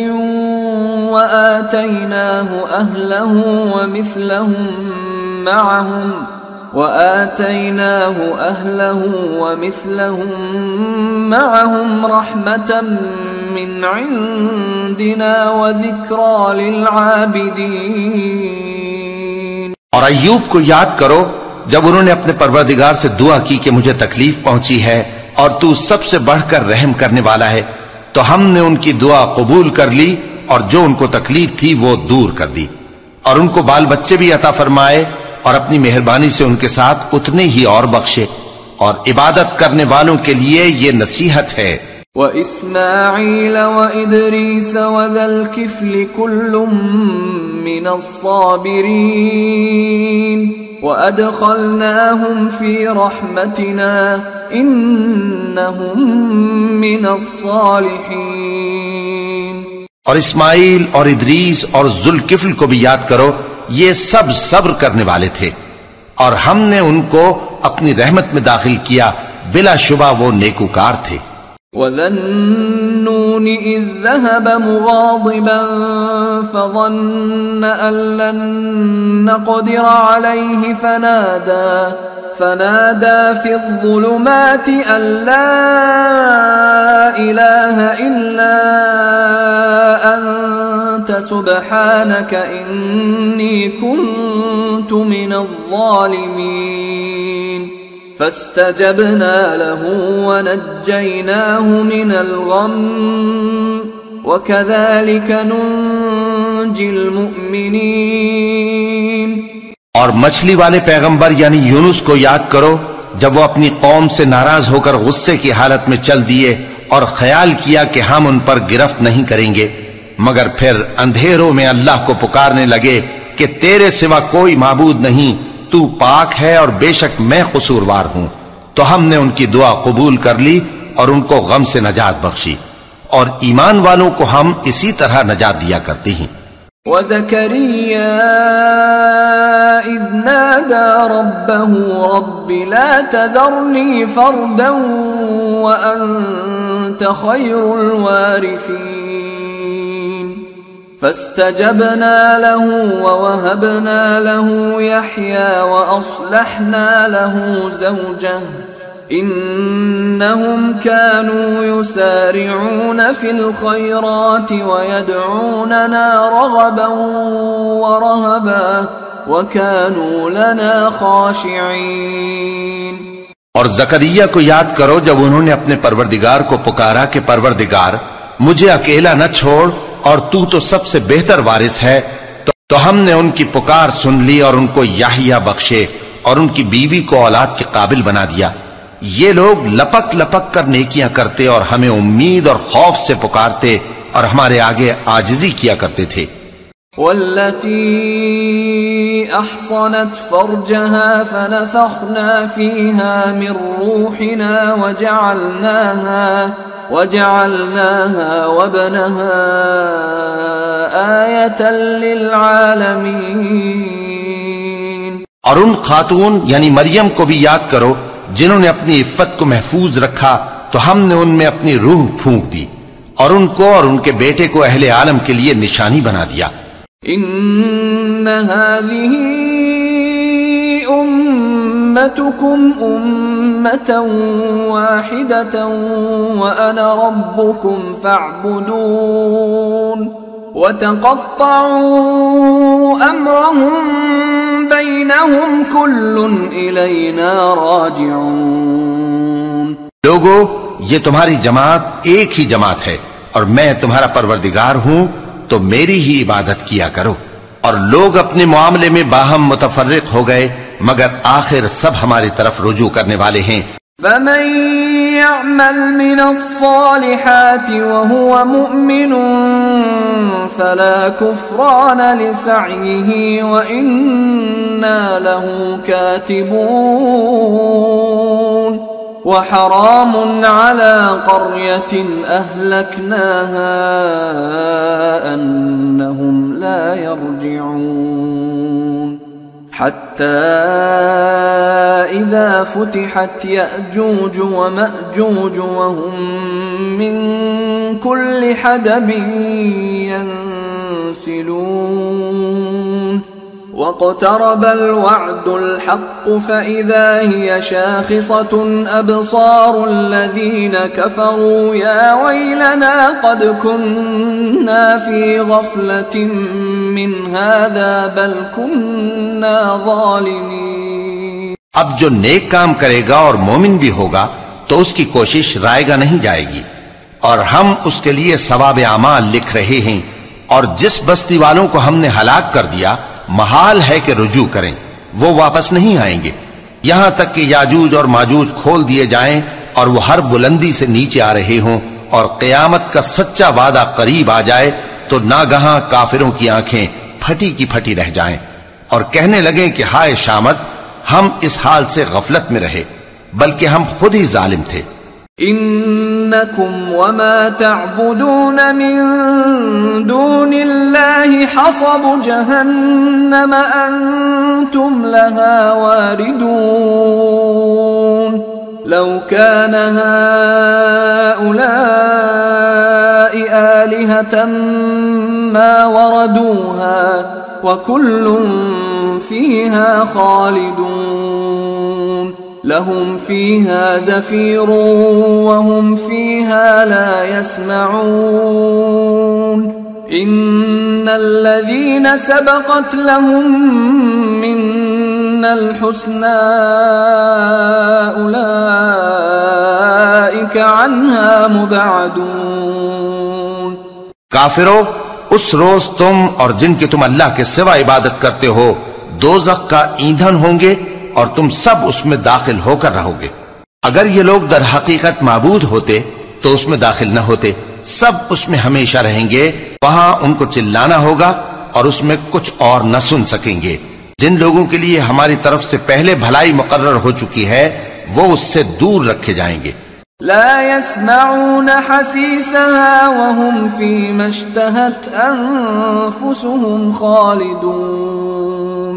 وآتيناه أهله ومثلهم معهم رحمة من عندنا وذكرى للعابدين۔ اور ایوب کو یاد کرو جب انہوں نے اپنے پروردگار سے دعا کی کہ مجھے تکلیف پہنچی ہے اور تو سب سے بڑھ کر رحم کرنے والا ہے، تو ہم نے ان کی دعا قبول کر لی اور جو ان کو تکلیف تھی وہ دور کر دی، اور ان کو بال بچے بھی عطا فرمائے، اور اپنی مہربانی سے ان کے ساتھ اتنے ہی اور بخشے، اور عبادت کرنے والوں کے لیے یہ نصیحت ہے۔ وَإِسْمَاعِيلَ وَإِدْرِيسَ وَذَا الْكِفْلِ كُلٌّ مِّنَ الصَّابِرِينَ وَأَدْخَلْنَاهُمْ فِي رَحْمَتِنَا إِنَّهُمْ مِنَ الصَّالِحِينَ۔ اور اسماعیل اور ادریس اور ذوالکفل کو بھی یاد کرو، یہ سب صبر کرنے والے تھے، اور ہم نے ان کو اپنی رحمت میں داخل کیا، بلا شبہ وہ نیکوکار تھے۔ وَذَا النُّونِ إِذ ذَّهَبَ مُغَاضِبًا فَظَنَّ أَن لَّن نَّقْدِرَ عَلَيْهِ فَنَادَى فِي الظُّلُمَاتِ أَن لَّا إِلَٰهَ إِلَّا أَنتَ سُبْحَانَكَ إِنِّي كُنتُ مِنَ الظَّالِمِينَ فاستجبنا له ونجيناه من الغم وكذلك ننجي المؤمنين۔ اور مچھلی والے پیغمبر یعنی یونس کو یاد کرو جب وہ اپنی قوم سے ناراض ہو کر غصے کی حالت میں چل دیے اور خیال کیا کہ ہم ان پر گرفت نہیں کریں گے، مگر پھر اندھیروں میں اللہ کو پکارنے لگے کہ تیرے سوا کوئی معبود نہیں، تو پاک ہے اور بے شک میں قصوروار ہوں، تو ہم نے ان کی دعا قبول کر لی اور ان کو غم سے نجات بخشی، اور ایمان والوں کو ہم اسی طرح نجات دیا کرتے ہیں۔ وَزَكَرِيَّا إِذْ نَادَى رَبَّهُ رَبِّ لَا تَذَرْنِي فَرْدًا وَأَنْتَ خَيْرُ الْوَارِثِينَ فاستجبنا له ووهبنا له يحيى وأصلحنا له زوجه إنهم كانوا يسارعون في الخيرات ويدعوننا رغبا ورهبا وكانوا لنا خاشعين۔ اور زکریا کو یاد کرو جب انہوں نے اپنے پروردگار کو پکارا کہ پروردگار مجھے اکیلا نہ چھوڑ، اور تو سب سے بہتر وارث ہے، تو ہم نے ان کی پکار سن لی اور ان کو یحییٰ بخشے اور ان کی بیوی کو اولاد کے قابل بنا دیا. یہ لوگ لپک لپک کر نیکیاں کرتے اور ہمیں امید اور خوف سے پکارتے اور ہمارے آگے عاجزی کیا کرتے تھے. والتي أحصنت فرجها فنفخنا فيها من روحنا وجعلناها وابنها آية للعالمين. اور ان خاتون یعنی مریم کو بھی یاد کرو جنہوں نے اپنی عفت کو محفوظ رکھا تو ہم نے ان میں اپنی روح پھونک دی اور ان کو اور ان کے بیٹے کو اہل عالم کے لیے نشانی بنا دیا. ان هذه امتكم امة واحدة وانا ربكم فاعبدون وتقطعوا امرهم بينهم كل الینا راجعون. لوگو یہ تمہاری جماعت ایک ہی جماعت ہے اور میں تمہارا پروردگار ہوں تو میری ہی عبادت کیا کرو. اور لوگ اپنے معاملے میں باہم متفرق ہو گئے مگر آخر سب ہماری طرف رجوع کرنے والے ہیں. فمن يعمل من الصالحات وهو مؤمن فلا كفران لسعيه وإنا له كاتبون. وحرام على قرية أهلكناها أنهم لا يرجعون. حتى إذا فتحت يأجوج ومأجوج وهم من كل حدب ينسلون. واقترب الوعد الحق فإذا هي شاخصة أبصار الذين كفروا يا ويلنا قد كنا في غفلة من هذا بل كنا ظالمين. اب جو نیک کام کرے گا اور مومن بھی ہوگا تو اس کی کوشش رائے گا نہیں جائے گی اور ہم اس کے لیے ثواب اعمال لکھ رہے ہیں. اور جس بستی والوں کو ہم نے ہلاک کر دیا محال ہے کہ رجوع کریں، وہ واپس نہیں آئیں گے یہاں تک کہ یاجوج اور ماجوج کھول دیے جائیں اور وہ ہر بلندی سے نیچے آ رہے ہوں اور قیامت کا سچا وعدہ قریب آ جائے تو ناگہاں کافروں کی آنکھیں پھٹی کی پھٹی رہ جائیں اور کہنے لگیں کہ ہائے شامت، ہم اس حال سے غفلت میں رہے بلکہ ہم خود ہی ظالم تھے. انکم وما تعبدون من دون اللہ حصب جہنم انتم لها واردون. لو كان هؤلاء آلهة ما وردوها وكل فيها خالدون. لهم فيها زفير وهم فيها لا يسمعون. إن الذين سبقت لهم منا الحسنى أولئك عنها مبعدون. کافرو، اس روز تم اور جن کی تم اللہ کے سوا عبادت کرتے ہو دوزخ کا ایندھن ہوں گے اور تم سب اس میں داخل ہو کر رہو گے. اگر یہ لوگ در حقیقت معبود ہوتے تو اس میں داخل نہ ہوتے، سب اس میں ہمیشہ رہیں گے. وہاں ان کو چلانا ہوگا اور اس میں کچھ اور نہ سن سکیں گے. جن لوگوں کے لیے ہماری طرف سے پہلے بھلائی مقرر ہو چکی ہے وہ اس سے دور رکھے جائیں گے. لا يسمعون حسيسها وهم فيما اشتهت أنفسهم خالدون.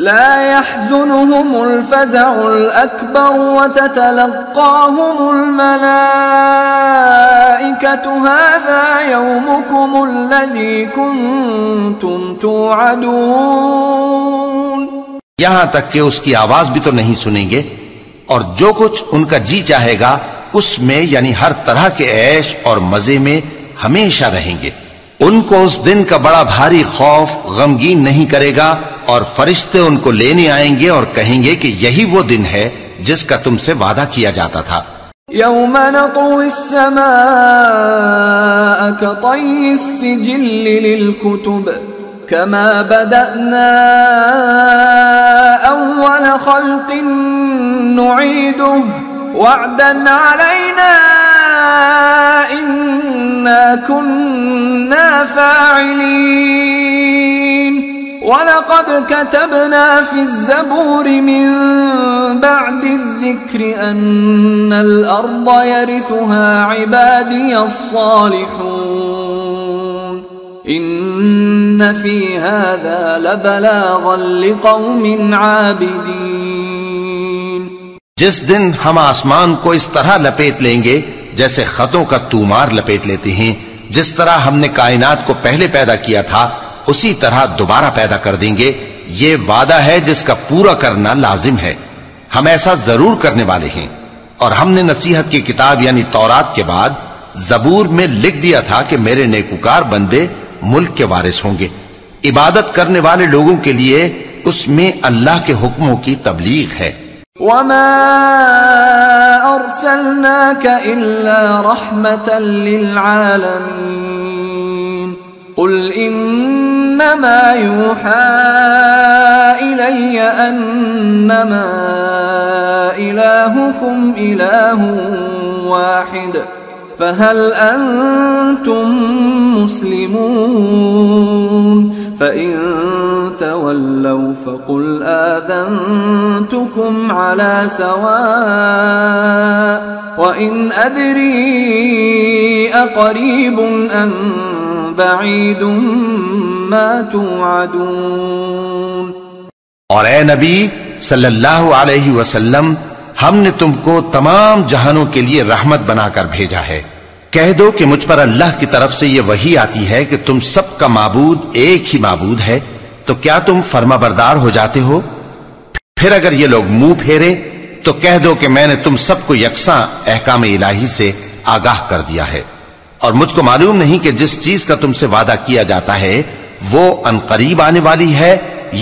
لا يحزنهم الفزع الأكبر وتتلقاهم الملائكة هذا يومكم الذي كنتم توعدون. یہاں تک کہ اس کی آواز بھی تو نہیں سنیں گے اور جو کچھ ان کا جی چاہے گا اس میں یعنی ہر طرح کے عیش اور مزے میں ہمیشہ رہیں گے. ان کو اس دن کا بڑا بھاری خوف غمگین نہیں کرے گا اور فرشتے ان کو لینے آئیں گے اور کہیں گے کہ یہی وہ دن ہے جس کا تم سے وعدہ کیا جاتا تھا. يوم نطوي السماء كطي السجل للكتب كما بدأنا أول خلق نعيده وعدا علينا إنا كنا فاعلين ولقد كتبنا في الزبور من بعد الذكر أن الأرض يرثها عبادي الصالحون إن في هذا لبلاغا لقوم عابدين. جس دن ہم آسمان کو اس طرح لپیٹ لیں گے جیسے خطوں کا تومار لپیٹ لیتے ہیں، جس طرح ہم نے کائنات کو پہلے پیدا کیا تھا اسی طرح دوبارہ پیدا کر دیں گے. یہ وعدہ ہے جس کا پورا کرنا لازم ہے. ہم ایسا ضرور کرنے والے ہیں. اور ہم نے نصیحت کی کتاب یعنی تورات کے بعد زبور میں لکھ دیا تھا کہ میرے نیکوکار بندے ملک کے وارث ہوں گے. عبادت کرنے والے لوگوں کے لیے اس میں اللہ کے حکموں کی تبلیغ ہے. وما أرسلناك إلا رحمة للعالمين قل إنما يوحى إلي أنما إلهكم إله واحد فهل أنتم مسلمون فإن تولوا فقل آذنتكم على سواء وإن أدري أقريب أم بعيد ما توعدون. اور اے نبی صلی اللہ علیہ وسلم، ہم نے تم کو تمام جہانوں کے لیے رحمت بنا کر بھیجا ہے. کہہ دو کہ مجھ پر اللہ کی طرف سے یہ وحی آتی ہے کہ تم سب کا معبود ایک ہی معبود ہے، تو کیا تم فرما بردار ہو جاتے ہو؟ پھر اگر یہ لوگ منہ پھیرے تو کہہ دو کہ میں نے تم سب کو یکساں احکام الہی سے آگاہ کر دیا ہے، اور مجھ کو معلوم نہیں کہ جس چیز کا تم سے وعدہ کیا جاتا ہے وہ عنقریب آنے والی ہے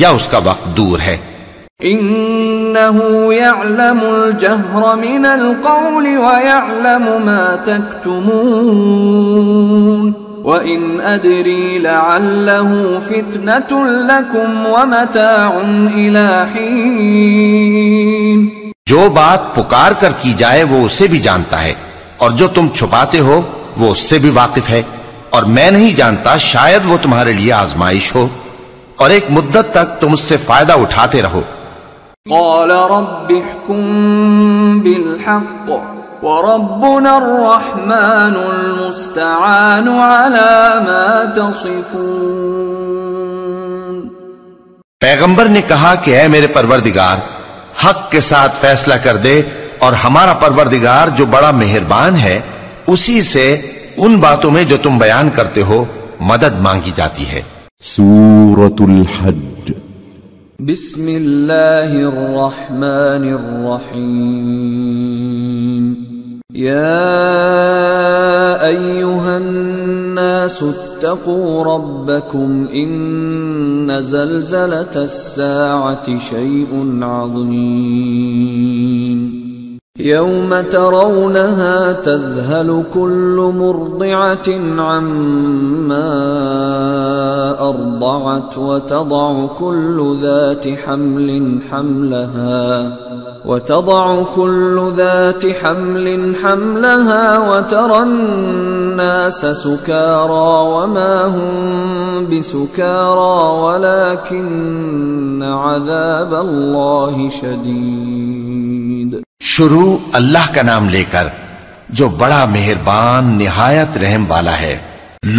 یا اس کا وقت دور ہے. إنه يعلم الجهر من القول ويعلم ما تكتمون وإن أدري لعله فتنة لكم ومتاع إلى حين. جو بات پکار کر کی جائے وہ اسے بھی جانتا ہے، اور جو تم چھپاتے ہو وہ اس سے بھی واقف ہے، اور میں نہیں جانتا، شاید وہ تمہارے لیے آزمائش ہو اور ایک مدت تک تم اس سے فائدہ اٹھاتے رہو. قال رب احكم بالحق وربنا الرحمن المستعان على ما تصفون. پیغمبر نے کہا کہ اے میرے پروردگار، حق کے ساتھ فیصلہ کر دے، اور ہمارا پروردگار جو بڑا مہربان ہے اسی سے ان باتوں میں جو تم بیان کرتے ہو مدد مانگی جاتی ہے. سورة الحج. بسم اللہ الرحمن الرحیم. یا ایہا الناس اتقوا ربکم ان زلزلة الساعة شیء عظیم يوم ترونها تذهل كل مرضعة عما أرضعت وتضع كل ذات حمل حملها وترى الناس سكارى وما هم بسكارى ولكن عذاب الله شديد. شروع اللہ کا نام لے کر جو بڑا مہربان نہایت رحم والا ہے.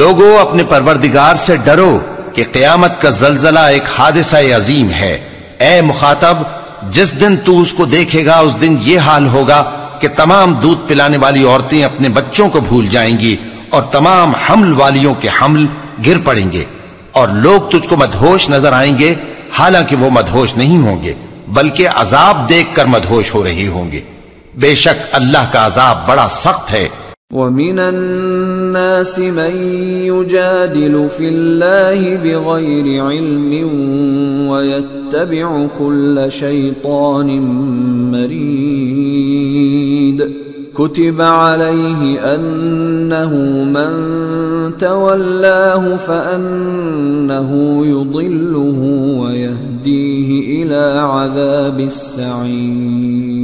لوگوں اپنے پروردگار سے ڈرو کہ قیامت کا زلزلہ ایک حادثہ عظیم ہے. اے مخاطب، جس دن تو اس کو دیکھے گا اس دن یہ حال ہوگا کہ تمام دودھ پلانے والی عورتیں اپنے بچوں کو بھول جائیں گی اور تمام حمل والیوں کے حمل گر پڑیں گے، اور لوگ تجھ کو مدہوش نظر آئیں گے حالانکہ وہ مدہوش نہیں ہوں گے بلکہ عذاب دیکھ کر مدہوش ہو رہے ہوں گے. بے شک اللہ کا عذاب بڑا سخت ہے. وَمِنَ النَّاسِ مَن يُجَادِلُ فِي اللَّهِ بِغَيْرِ عِلْمٍ وَيَتَّبِعُ كُلَّ شَيْطَانٍ مَرِيدٍ. كُتِبَ عَلَيْهِ أَنَّهُ مَن تولاه فأنه يضله ويهديه إلى عذاب السعير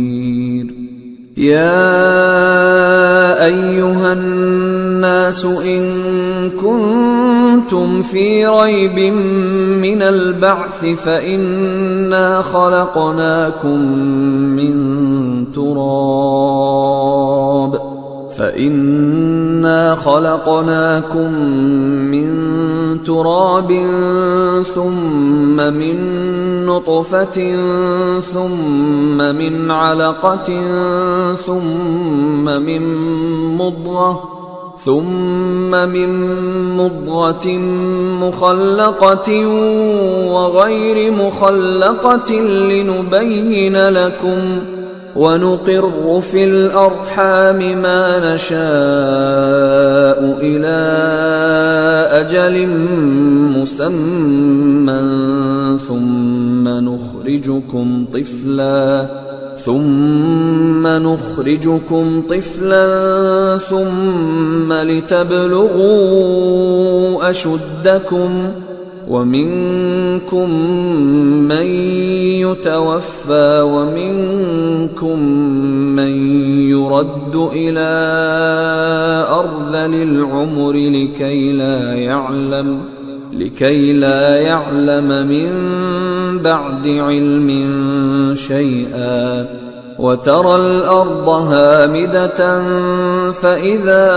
يا أيها الناس إن كنتم في ريب من البعث فإنا خلقناكم من تراب ثم من نطفة ثم من علقة ثم من مضغة مخلقة وغير مخلقة لنبين لكم ونقر في الأرحام ما نشاء إلى أجل مسمى ثم نخرجكم طفلا ثم لتبلغوا أشدكم ومنكم من يتوفى ومنكم من يرد إلى أرذل العمر لكي لا يعلم من بعد علم شيئا وترى الأرض هامدة فإذا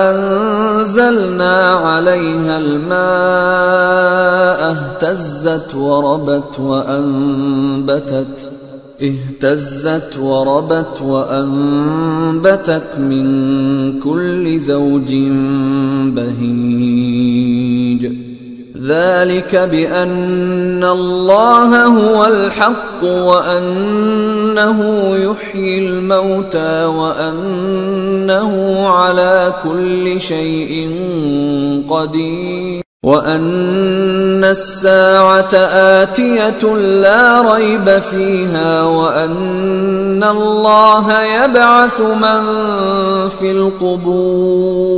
أنزلنا عليها الماء اهتزت وربت وأنبتت من كل زوج بهيج ذلك بأن الله هو الحق وأنه يحيي الموتى وأنه على كل شيء قدير وأن الساعة آتية لا ريب فيها وأن الله يبعث من في القبور.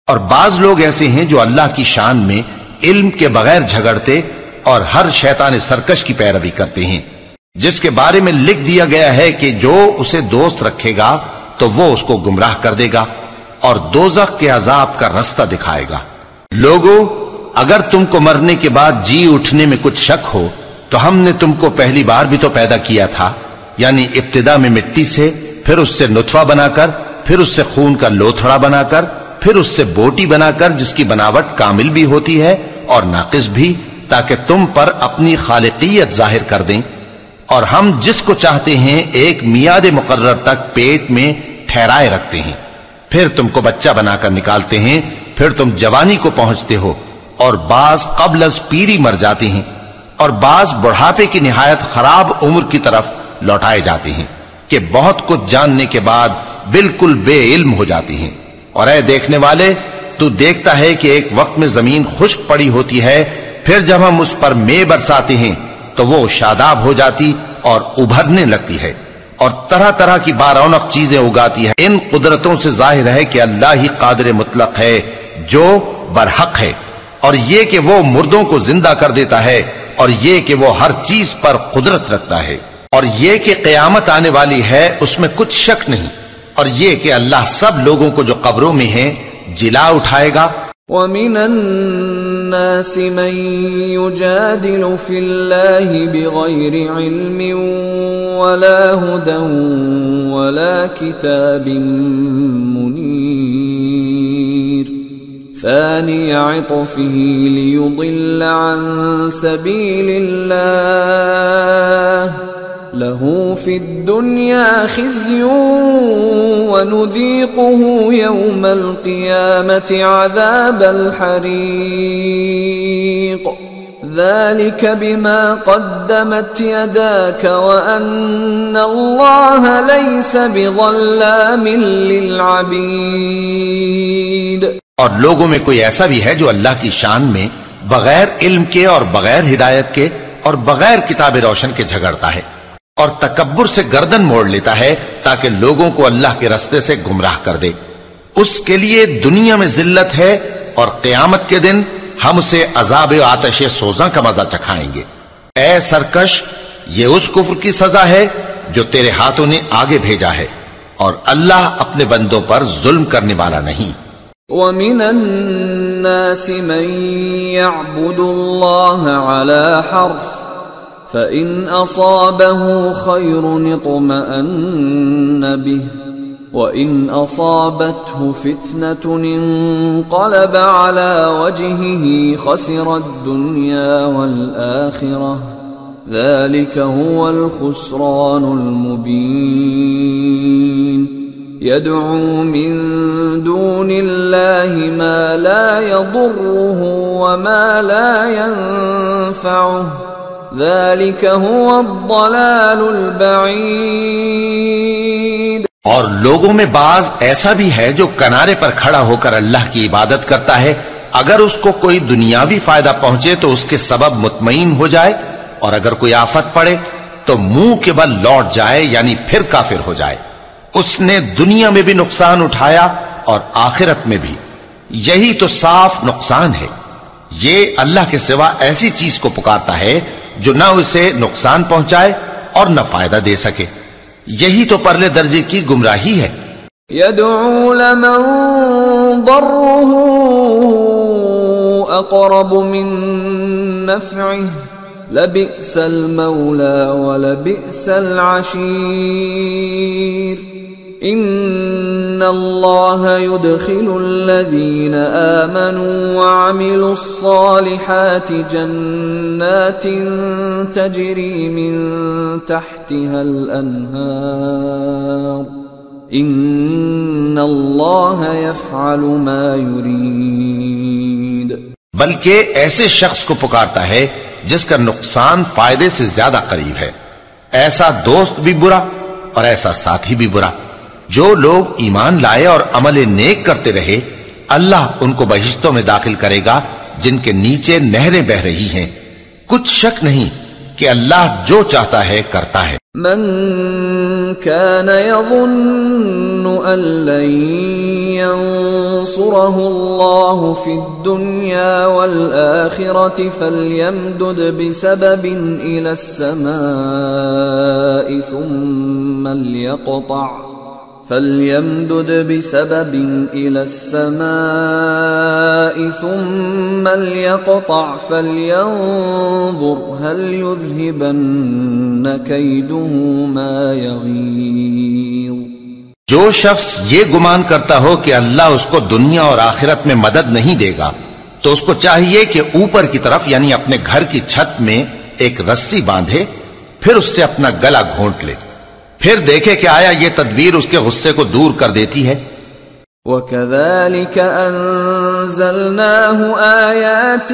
اور بعض لوگ ایسے ہیں جو اللہ کی شان میں علم کے بغیر جھگڑتے اور ہر شیطان سرکش کی پیروی کرتے ہیں جس کے بارے میں لکھ دیا گیا ہے کہ جو اسے دوست رکھے گا تو وہ اس کو گمراہ کر دے گا اور دوزخ کے عذاب کا رستہ دکھائے گا. لوگو اگر تم کو مرنے کے بعد جی اٹھنے میں کچھ شک ہو تو ہم نے تم کو پہلی بار بھی تو پیدا کیا تھا، یعنی ابتدا میں مٹی سے، پھر اس سے نطفہ بنا کر، پھر اس سے خون کا لوتھڑا بنا کر، پھر اس سے بوٹی بنا کر جس کی بناوٹ کامل بھی ہوتی ہے اور ناقص بھی، تاکہ تم پر اپنی خالقیت ظاہر کر دیں. اور ہم جس کو چاہتے ہیں ایک میعاد مقرر تک پیٹ میں ٹھہرائے رکھتے ہیں، پھر تم کو بچہ بنا کر نکالتے ہیں، پھر تم جوانی کو پہنچتے ہو، اور بعض قبل از پیری مر جاتے ہیں، اور بعض بڑھاپے کی نہایت خراب عمر کی طرف لوٹائے جاتے ہیں کہ بہت کچھ جاننے کے بعد بالکل بے علم ہو جاتے ہیں. اور اے دیکھنے والے، تو دیکھتا ہے کہ ایک وقت میں زمین خشک پڑی ہوتی ہے، پھر جب ہم اس پر مے برساتے ہیں تو وہ شاداب ہو جاتی اور ابھرنے لگتی ہے اور طرح طرح کی بارونق چیزیں اگاتی ہے. ان قدرتوں سے ظاہر ہے کہ اللہ ہی قادر مطلق ہے جو برحق ہے، اور یہ کہ وہ مردوں کو زندہ کر دیتا ہے، اور یہ کہ وہ ہر چیز پر قدرت رکھتا ہے، اور یہ کہ قیامت آنے والی ہے اس میں کچھ شک نہیں، اور یہ کہ اللہ سب لوگوں کو جو قبروں میں ہیں جلا اٹھائے گا. وَمِنَ النَّاسِ مَن يُجَادِلُ فِي اللَّهِ بِغَيْرِ عِلْمٍ وَلَا هُدًى وَلَا كِتَابٍ مُنِيرٍ ثَانِيَ عِطْفِهِ لِيُضِلَّ عَن سَبِيلِ اللَّهِ له في الدنيا خزي ونذيقه يوم القيامة عذاب الحريق ذلك بما قدمت يداك وأن الله ليس بظلام للعبيد. اور لوگوں میں کوئی ایسا بھی ہے جو اللہ کی شان میں بغیر علم کے اور بغیر ہدایت کے اور بغیر کتاب روشن کے جھگڑتا ہے اور تکبر سے گردن موڑ لیتا ہے تاکہ لوگوں کو اللہ کے رستے سے گمراہ کر دے. اس کے لیے دنیا میں ذلت ہے اور قیامت کے دن ہم اسے عذاب آتش سوزاں کا مزہ چکھائیں گے۔ اے سرکش، یہ اس کفر کی سزا ہے جو تیرے ہاتھوں نے آگے بھیجا ہے، اور اللہ اپنے بندوں پر ظلم کرنے والا نہیں۔ وَمِنَ النَّاسِ مَن يَعْبُدُ اللَّهَ عَلَى حَرْفٍ فَإِنْ أَصَابَهُ خَيْرٌ اطْمَأَنَّ بِهِ وَإِنْ أَصَابَتْهُ فِتْنَةٌ انقَلَبَ عَلَى وَجْهِهِ خَسِرَ الدُّنْيَا وَالْآخِرَةَ ذَلِكَ هُوَ الْخُسْرَانُ الْمُبِينُ يَدْعُو مِن دُونِ اللَّهِ مَا لَا يَضُرُّهُ وَمَا لَا يَنفَعُهُ ذَلِكَ هُوَ الضَّلَالُ الْبَعِيدُ۔ اور لوگوں میں بعض ایسا بھی ہے جو کنارے پر کھڑا ہو کر اللہ کی عبادت کرتا ہے، اگر اس کو کوئی دنیاوی فائدہ پہنچے تو اس کے سبب مطمئن ہو جائے، اور اگر کوئی آفت پڑے تو منہ کے بل لوٹ جائے، یعنی پھر کافر ہو جائے۔ اس نے دنیا میں بھی نقصان اٹھایا اور آخرت میں بھی، یہی تو صاف نقصان ہے۔ یہ اللہ کے سوا ایسی چیز کو پکارتا ہے جو نہ اسے نقصان پہنچائے اور نہ فائدہ دے سکے، یہی تو پرلے درجے کی گمراہی ہے۔ يدعو لمن ضره اقرب من نفعه لبئس المولى ولبئس العشير ان الله يدخل الذين آمنوا وعملوا الصالحات جنات تجري من تحتها الأنهار ان الله يفعل ما يريد۔ بلکہ ایسے شخص کو پکارتا ہے جس کا نقصان فائدے سے زیادہ قریب ہے، ایسا دوست بھی برا اور ایسا ساتھی بھی برا۔ جو لوگ ایمان لائے اور عمل نیک کرتے رہے، اللہ ان کو بہشتوں میں داخل کرے گا جن کے نیچے نہریں بہ رہی ہیں، کچھ شک نہیں کہ اللہ جو چاہتا ہے کرتا ہے۔ من كان يظن أن لن ينصره الله في الدنيا والآخرة فليمدد بسبب إلى السماء ثم ليقطع فلينظر هل يذهبن كيده ما يغيظ۔ جو شخص یہ گمان کرتا ہو کہ اللہ اس کو دنیا اور آخرت میں مدد نہیں دے گا تو اس کو چاہیے کہ اوپر کی طرف یعنی اپنے گھر کی چھت میں ایک رسی باندھے، پھر اس سے اپنا گلا گھونٹ لے، پھر دیکھے کہ آیا یہ تدبیر اس کے غصے کو دور کر دیتی ہے۔ وَكَذَلِكَ أَنزَلْنَاهُ آيَاتٍ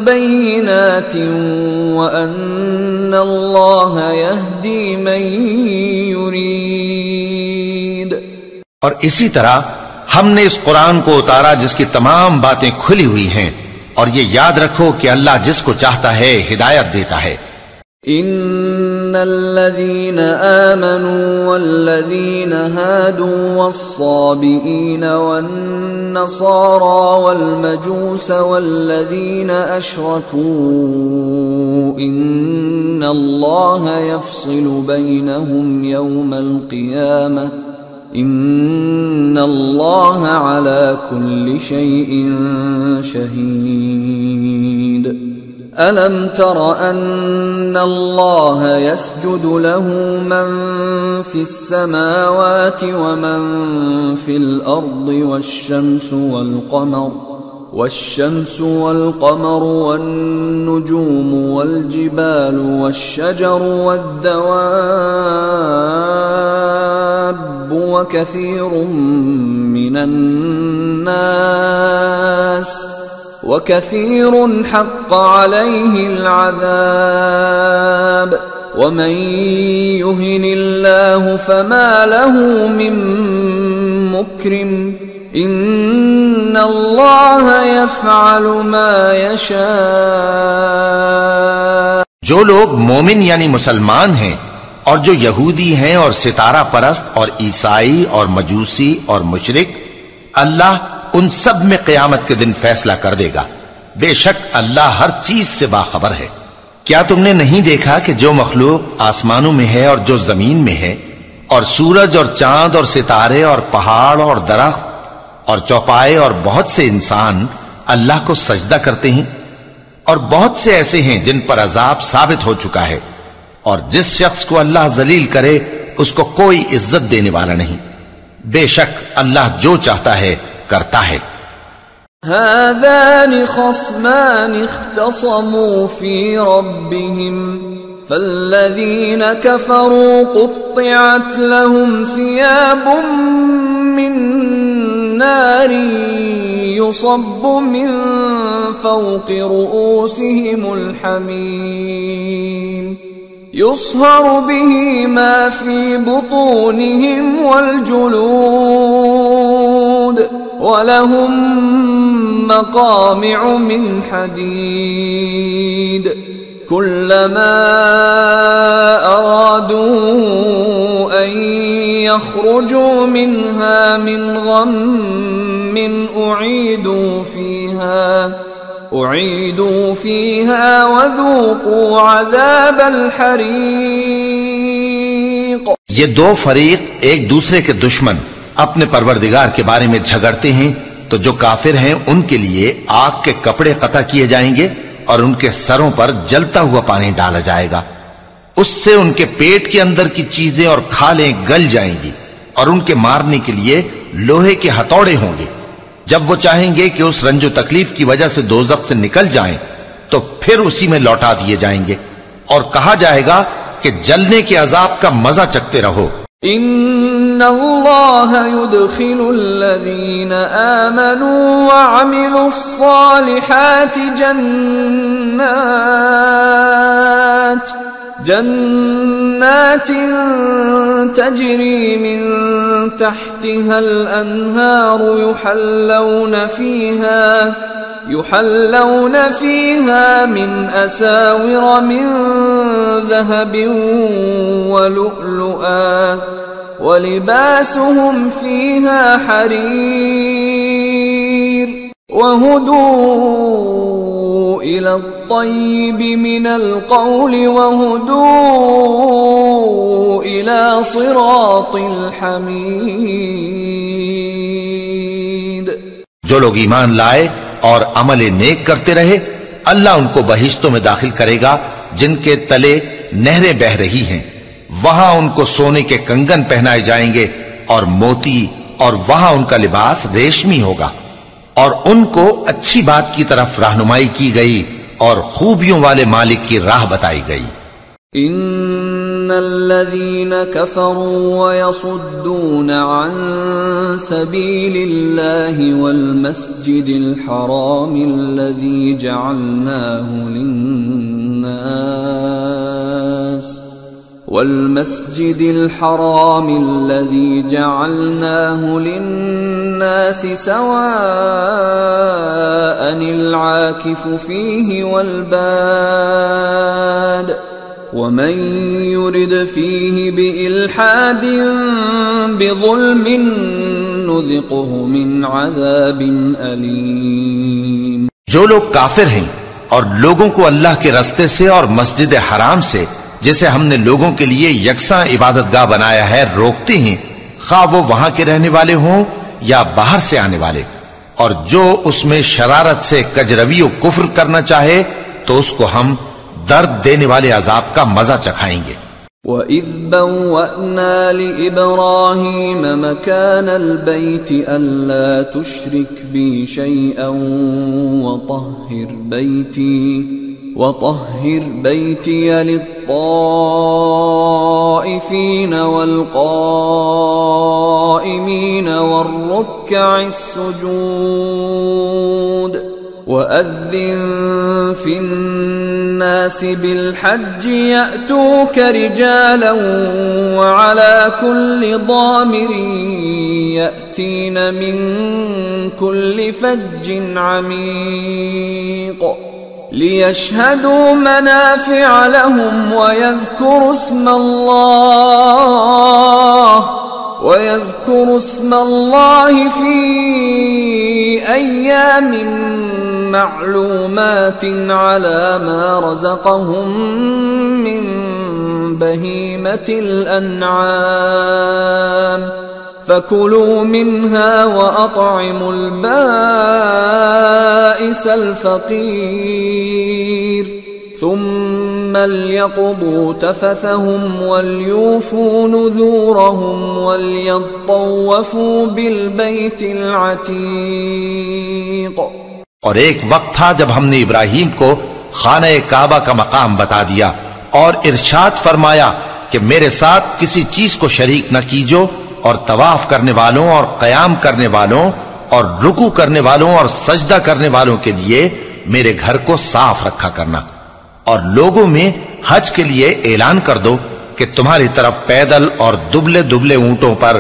بَيِّنَاتٍ وَأَنَّ اللَّهَ يَهْدِي مَن يُرِيدُ۔ اور اسی طرح ہم نے اس قرآن کو اتارا جس کی تمام باتیں کھلی ہوئی ہیں، اور یہ یاد رکھو کہ اللہ جس کو چاہتا ہے ہدایت دیتا ہے۔ ان الذين آمنوا والذين هادوا والصابئين والنصارى والمجوس والذين أشركوا إن الله يفصل بينهم يوم القيامة إن الله على كل شيء شهيد۔ أَلَمْ تَرَ أَنَّ اللَّهَ يَسْجُدُ لَهُ مَن فِي السَّمَاوَاتِ وَمَن فِي الْأَرْضِ والشَّمْسُ وَالْقَمَرُ وَالنُّجُومُ وَالْجِبَالُ وَالشَّجَرُ وَالدَّوَابُّ وكثير حق عليه العذاب ومن يهن الله فما له من مكرم ان الله يفعل ما يشاء۔ جو لوگ مومن یعنی مسلمان ہیں اور جو یہودی ہیں اور ستارہ پرست اور عیسائی اور مجوسی اور مشرک، اللہ ان سب میں قیامت کے دن فیصلہ کر دے گا۔ بے شک اللہ ہر چیز سے باخبر ہے۔ کیا تم نے نہیں دیکھا کہ جو مخلوق آسمانوں میں ہے اور جو زمین میں ہے، اور سورج اور چاند اور ستارے اور پہاڑ اور درخت اور چوپائے اور بہت سے انسان اللہ کو سجدہ کرتے ہیں، اور بہت سے ایسے ہیں جن پر عذاب ثابت ہو چکا ہے، اور جس شخص کو اللہ ذلیل کرے اس کو کوئی عزت دینے والا نہیں۔ بے شک اللہ جو چاہتا ہے کرتا ہے۔ هذان خصمان اختصموا في ربهم فالذين كفروا قطعت لهم ثياب من نار يصب من فوق رؤوسهم الحميم يصهر به ما في بطونهم والجلود وَلَهُمْ مَقَامِعُ مِنْ حَدِيدٍ كُلَّمَا أَرَادُوا أَنْ يَخْرُجُوا مِنْهَا مِنْ غَمٍّ أُعِيدُوا فِيهَا وَذُوقُوا عَذَابَ الْحَرِيقِ۔ یہ دو فریق ایک دوسرے کے دشمن اپنے پروردگار کے بارے میں جھگڑتے ہیں، تو جو کافر ہیں ان کے لیے آگ کے کپڑے قطع کیے جائیں گے اور ان کے سروں پر جلتا ہوا پانی ڈالا جائے گا، اس سے ان کے پیٹ کے اندر کی چیزیں اور کھالیں گل جائیں گی، اور ان کے مارنے کے لیے لوہے کے ہتھوڑے ہوں گے۔ جب وہ چاہیں گے کہ اس رنج و تکلیف کی وجہ سے دوزخ سے نکل جائیں تو پھر اسی میں لوٹا دیے جائیں گے، اور کہا جائے گا کہ جلنے کے عذاب کا مزہ چکھتے رہو۔ ان اللہ يدخل الذین آمنوا وعملوا الصالحات جنات تجری من تحتها الانہار يحلون فيها من أساور من ذهب ولؤلؤا ولباسهم فيها حرير وهدوا إلى الطيب من القول وهدوا إلى صراط الحميد۔ جو لوگ ایمان لائے اور عمل نیک کرتے رہے، اللہ ان کو بہشتوں میں داخل کرے گا جن کے تلے نہریں بہ رہی ہیں، وہاں ان کو سونے کے کنگن پہنائے جائیں گے اور موتی، اور وہاں ان کا لباس ریشمی ہوگا، اور ان کو اچھی بات کی طرف رہنمائی کی گئی اور خوبیوں والے مالک کی راہ بتائی گئی۔ ان الذين كفروا ويصدون عن سبيل الله والمسجد الحرام الذي جعلناه للناس سواء العاكف فيه والباد ومن يرد فيه بإلحاد بظلم نذقه من عذاب أليم۔ جو لوگ کافر ہیں اور لوگوں کو اللہ کے رستے سے اور مسجد حرام سے، جسے ہم نے لوگوں کے لیے یکساں عبادت گاہ بنایا ہے، روکتے ہیں، خواہ وہ وہاں کے رہنے والے ہوں یا باہر سے آنے والے، اور جو اس میں شرارت سے کجروی و کفر کرنا چاہے تو اس کو ہم درد دینے والے عذاب کا مزہ چکھائیں گے۔ وَإِذْ بَوَّأْنَا لِإِبْرَاهِيمَ مَكَانَ الْبَيْتِ أَلَّا تُشْرِكْ بِي شَيْئًا وَطَهِّرْ بَيْتِيَ لِلطَّائِفِينَ وَالْقَائِمِينَ وَالرُّكَّعِ السُّجُودِ وَأَذِّن فِي النَّاسِ بِالْحَجِّ يَأْتُوكَ رِجَالًا وَعَلَى كُلِّ ضَامِرٍ يَأْتِينَ مِنْ كُلِّ فَجٍّ عَمِيقٍ۔ ليشهدوا منافع لهم ويذكروا اسم الله في أيام معلومات على ما رزقهم من بهيمة الأنعام فكلوا منها وأطعموا البائس الفقير ثم ليقضوا تفثهم وليوفوا نذورهم وليطوفوا بالبيت العتيق۔ اور ایک وقت تھا جب ہم نے ابراہیم کو خانہ کعبہ کا مقام بتا دیا اور ارشاد فرمایا کہ میرے ساتھ کسی چیز کو شریک نہ کیجو، اور طواف کرنے والوں اور قیام کرنے والوں اور رکوع کرنے والوں اور سجدہ کرنے والوں کے لیے میرے گھر کو صاف رکھا کرنا، اور لوگوں میں حج کے لیے اعلان کر دو کہ تمہاری طرف پیدل اور دبلے دبلے اونٹوں پر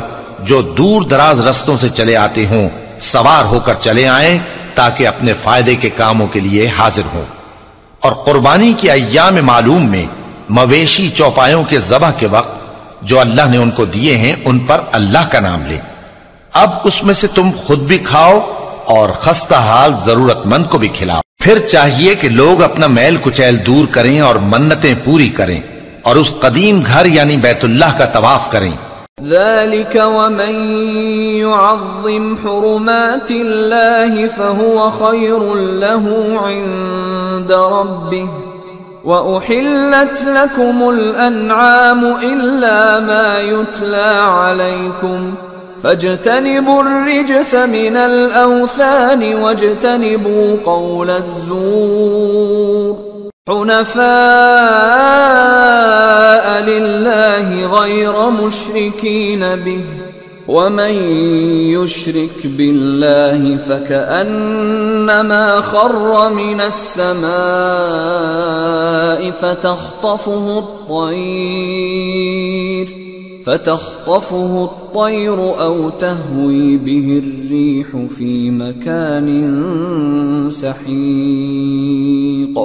جو دور دراز رستوں سے چلے آتے ہوں سوار ہو کر چلے آئیں تاکہ اپنے فائدے کے کاموں کے لیے حاضر ہوں۔ اور قربانی کی ایام معلوم میں مویشی چوپایوں کے ذبح کے وقت جو اللہ نے ان کو دیے ہیں ان پر اللہ کا نام لیں۔ اب اس میں سے تم خود بھی کھاؤ اور خستہ حال ضرورت مند کو بھی کھلاؤ۔ پھر چاہیے کہ لوگ اپنا میل کچیل دور کریں اور منتیں پوری کریں اور اس قدیم گھر یعنی بیت اللہ کا طواف کریں۔ ذلك ومن يعظم حرمات الله فهو خير له عند ربه وأحلت لكم الأنعام إلا ما يتلى عليكم فاجتنبوا الرجس من الأوثان واجتنبوا قول الزور حنفاء لله غير مشركين به ومن يشرك بالله فكأنما خر من السماء فتخطفه الطير أو تهوي به الريح في مكان سحيق۔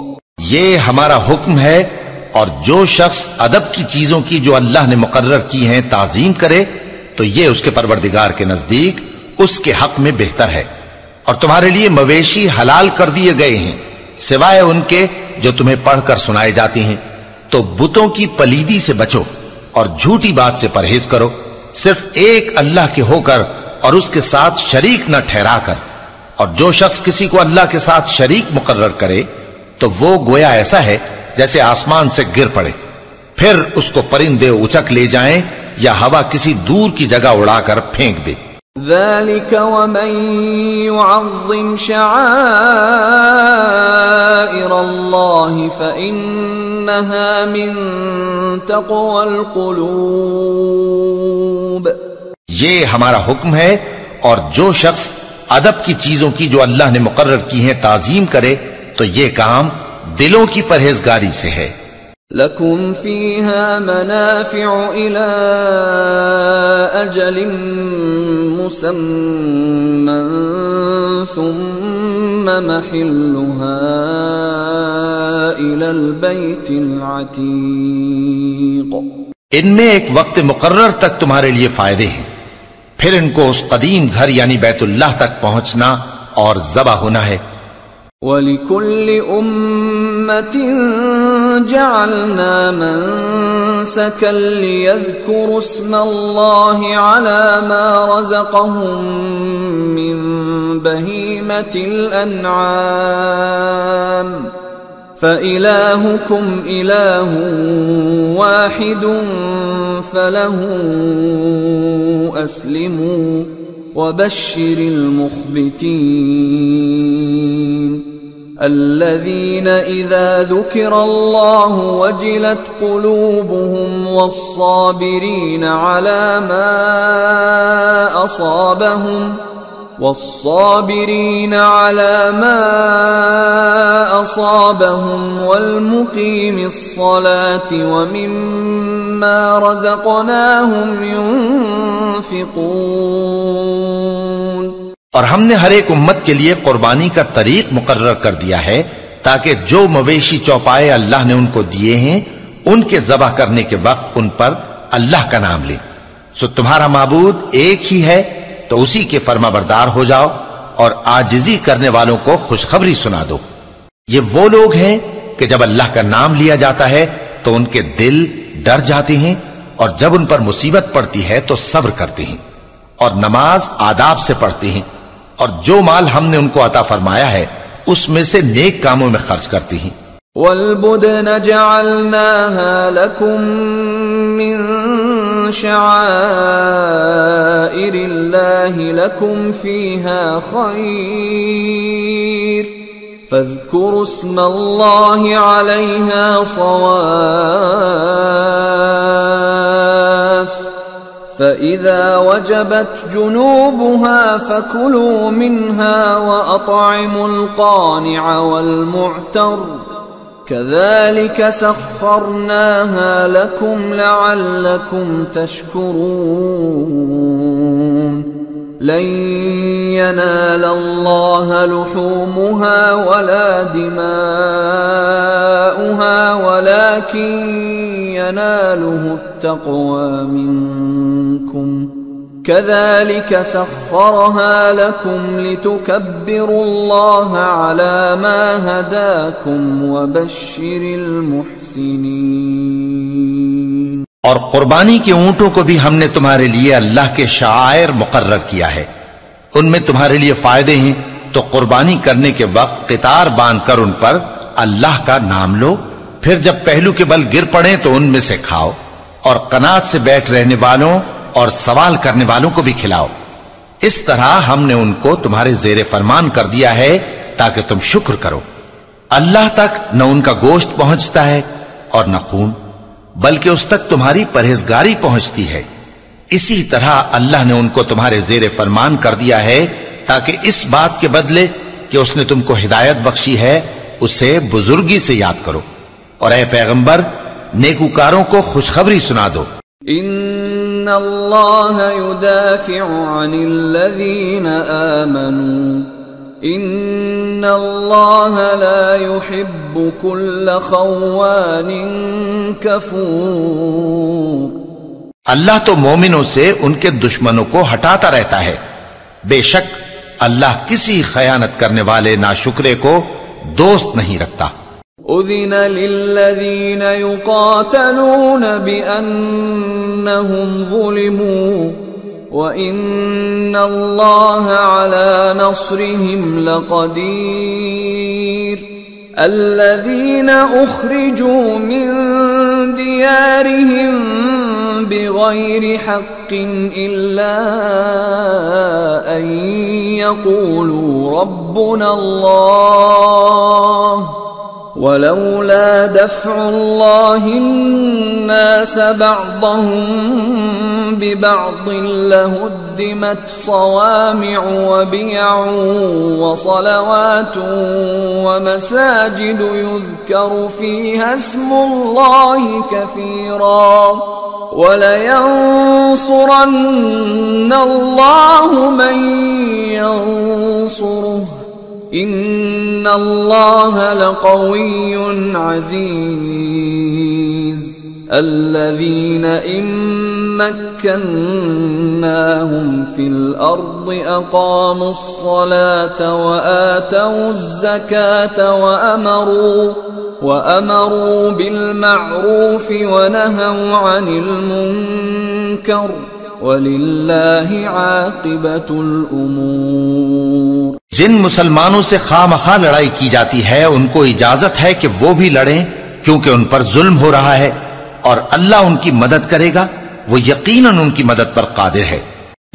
یہ ہمارا حکم ہے، اور جو شخص ادب کی چیزوں کی جو اللہ نے مقرر کی ہیں تعظیم کرے تو یہ اس کے پروردگار کے نزدیک اس کے حق میں بہتر ہے۔ اور تمہارے لیے مویشی حلال کر دیے گئے ہیں سوائے ان کے جو تمہیں پڑھ کر سنائے جاتے ہیں، تو بتوں کی پلیدی سے بچو اور جھوٹی بات سے پرہیز کرو، صرف ایک اللہ کے ہو کر اور اس کے ساتھ شریک نہ ٹھہرا کر۔ اور جو شخص کسی کو اللہ کے ساتھ شریک مقرر کرے تو وہ گویا ایسا ہے جیسے آسمان سے گر پڑے، پھر اس کو پرندے اچک لے جائیں یا ہوا کسی دور کی جگہ اڑا کر پھینک دے۔ ذلك ومن يعظم شعائر الله فإنها من تقوى القلوب۔ یہ ہمارا حکم ہے، اور جو شخص ادب کی چیزوں کی جو اللہ نے مقرر کی ہیں تعظیم کرے تو یہ کام دلوں کی پرہیزگاری سے ہے۔ لَكُمْ فِيهَا مَنَافِعُ إِلَىٰ أَجَلٍ مُّسَمًّى ثُمَّ مَحِلُّهَا إِلَى الْبَيْتِ الْعَتِيقِ۔ ان میں ایک وقت مقرر تک تمہارے لیے فائدے ہیں، پھر ان کو اس قدیم گھر یعنی بیت اللہ تک پہنچنا اور ذبح ہونا ہے۔ وَلِكُلِّ أُمَّةٍ جَعَلْنَا مَنسَكًا لِيَذْكُرُوا اسْمَ اللَّهِ عَلَى مَا رَزَقَهُم مِّن بَهِيمَةِ الْأَنْعَامِ فَإِلَٰهُكُمْ إِلَٰهٌ وَاحِدٌ فَلَهُ أَسْلِمُوا وَبَشِّرِ الْمُخْبِتِينَ الَّذِينَ إِذَا ذُكِرَ اللَّهُ وَجِلَتْ قُلُوبُهُمْ وَالصَّابِرِينَ عَلَى مَا أَصَابَهُمْ وَالْمُقِيمِ الصَّلَاةِ وَمِمَّا رَزَقْنَاهُمْ يُنْفِقُونَ۔ اور ہم نے ہر ایک امت کے لیے قربانی کا طریق مقرر کر دیا ہے تاکہ جو مویشی چوپائے اللہ نے ان کو دیے ہیں ان کے ذبح کرنے کے وقت ان پر اللہ کا نام لیں۔ سو تمہارا معبود ایک ہی ہے، تو اسی کے فرما بردار ہو جاؤ اور عاجزی کرنے والوں کو خوشخبری سنا دو۔ یہ وہ لوگ ہیں کہ جب اللہ کا نام لیا جاتا ہے تو ان کے دل ڈر جاتے ہیں، اور جب ان پر مصیبت پڑتی ہے تو صبر کرتے ہیں، اور نماز آداب سے پڑھتے ہیں، اور جو مال ہم نے ان کو عطا فرمایا ہے اس میں سے نیک کاموں میں خرچ کرتے ہیں۔ وَالْبُدْنَ جَعَلْنَاهَا لَكُم مِّن شَعَائِرِ اللَّهِ لَكُمْ فِيهَا خَيْرٌ فَاذْكُرُوا اسْمَ اللَّهِ عَلَيْهَا صَوَافَّ فَإِذَا وَجَبَتْ جُنُوبُهَا فَكُلُوا مِنْهَا وَأَطْعِمُوا الْقَانِعَ وَالْمُعْتَرَّ كَذَلِكَ سَخَّرْنَاهَا لَكُمْ لَعَلَّكُمْ تَشْكُرُونَ لَن يَنَالَ اللَّهَ لُحُومُهَا وَلَا دِمَاؤُهَا وَلَكِن يَنَالُهُ التَّقْوَى مِنكُمْ كَذَلِكَ سَخَّرَهَا لَكُمْ لِتُكَبِّرُوا اللَّهَ عَلَى مَا هَدَاكُمْ وَبَشِّرِ الْمُحْسِنِينَ۔ اور قربانی کے اونٹوں کو بھی ہم نے تمہارے لیے اللہ کے شعائر مقرر کیا ہے، ان میں تمہارے لیے فائدے ہیں، تو قربانی کرنے کے وقت قطار باندھ کر ان پر اللہ کا نام لو، پھر جب پہلو کے بل گر پڑے تو ان میں سے کھاؤ، اور قناعت سے بیٹھ رہنے والوں اور سوال کرنے والوں کو بھی کھلاؤ۔ اس طرح ہم نے ان کو تمہارے زیر فرمان کر دیا ہے تاکہ تم شکر کرو۔ اللہ تک نہ ان کا گوشت پہنچتا ہے اور نہ خون، بلکہ اس تک تمہاری پرہیزگاری پہنچتی ہے۔ اسی طرح اللہ نے ان کو تمہارے زیر فرمان کر دیا ہے تاکہ اس بات کے بدلے کہ اس نے تم کو ہدایت بخشی ہے اسے بزرگی سے یاد کرو، اور اے پیغمبر نیکوکاروں کو خوشخبری سنا دو۔ ان اللہ يدافع عن الذین آمنوا ان اللہ لا يحب كل خوان کفور۔ اللہ تو مومنوں سے ان کے دشمنوں کو ہٹاتا رہتا ہے، بے شک اللہ کسی خیانت کرنے والے ناشکرے کو دوست نہیں رکھتا۔ اذن للذین یقاتلون بأنہم ظلموا وَإِنَّ اللَّهَ عَلَى نَصْرِهِمْ لَقَدِيرٌ الَّذِينَ أُخْرِجُوا مِنْ دِيَارِهِمْ بِغَيْرِ حَقٍّ إِلَّا أَنْ يَقُولُوا رَبُّنَا اللَّهُ وَلَوْلَا دَفْعُ اللَّهِ النَّاسَ بَعْضَهُمْ بِبَعْضٍ لَهُدِّمَتْ صَوَامِعُ وَبِيَعٌ وَصَلَوَاتٌ وَمَسَاجِدُ يُذْكَرُ فِيهَا اسْمُ اللَّهِ كَثِيرًا وَلَيَنصُرَنَّ اللَّهُ مَن يَنصُرُهُ إِنَّ اللَّهَ لَقَوِيٌّ عَزِيزٌ الَّذِينَ إِن مَّكَّنَّاهُمْ فِي الْأَرْضِ أَقَامُوا الصَّلَاةَ وَآتَوُا الزَّكَاةَ وَأَمَرُوا بِالْمَعْرُوفِ وَنَهَوْا عَنِ الْمُنكَرِ وَلِلَّهِ عَاقِبَةُ الْأُمُورِ۔ جن مسلمانوں سے خواہ مخواہ لڑائی کی جاتی ہے ان کو اجازت ہے کہ وہ بھی لڑیں، کیونکہ ان پر ظلم ہو رہا ہے، اور اللہ ان کی مدد کرے گا، وہ یقیناً ان کی مدد پر قادر ہے۔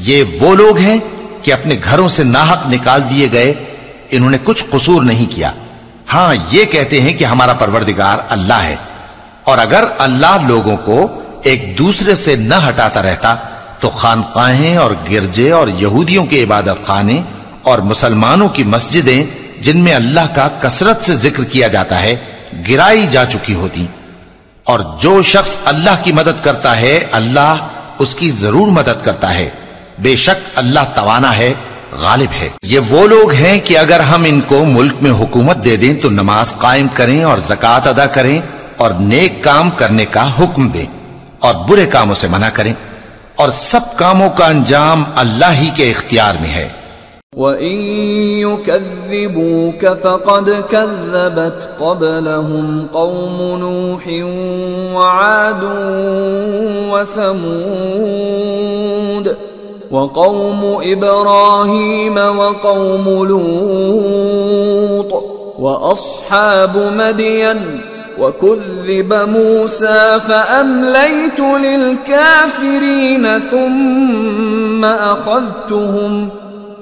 یہ وہ لوگ ہیں کہ اپنے گھروں سے ناحق نکال دیے گئے، انہوں نے کچھ قصور نہیں کیا، ہاں یہ کہتے ہیں کہ ہمارا پروردگار اللہ ہے، اور اگر اللہ لوگوں کو ایک دوسرے سے نہ ہٹاتا رہتا تو خانقاہیں اور گرجے اور یہودیوں کے عبادت خانے اور مسلمانوں کی مسجدیں جن میں اللہ کا کثرت سے ذکر کیا جاتا ہے گرائی جا چکی ہوتی۔ اور جو شخص اللہ کی مدد کرتا ہے اللہ اس کی ضرور مدد کرتا ہے، بے شک اللہ توانا ہے غالب ہے۔ یہ وہ لوگ ہیں کہ اگر ہم ان کو ملک میں حکومت دے دیں تو نماز قائم کریں اور زکوٰۃ ادا کریں اور نیک کام کرنے کا حکم دیں اور برے کاموں سے منع کریں، اور سب کاموں کا انجام اللہ ہی کے اختیار میں ہے۔ وَإِن يُكَذِّبُوكَ فَقَدْ كَذَّبَتْ قَبْلَهُمْ قَوْمُ نُوحٍ وَعَادٌ وَثَمُودُ وَقَوْمُ إِبْرَاهِيمَ وَقَوْمُ لُوطٍ وَأَصْحَابُ مَدْيَنَ وَكُذِّبَ مُوسَى فَأَمْلَيْتُ لِلْكَافِرِينَ ثُمَّ أَخَذْتُهُمْ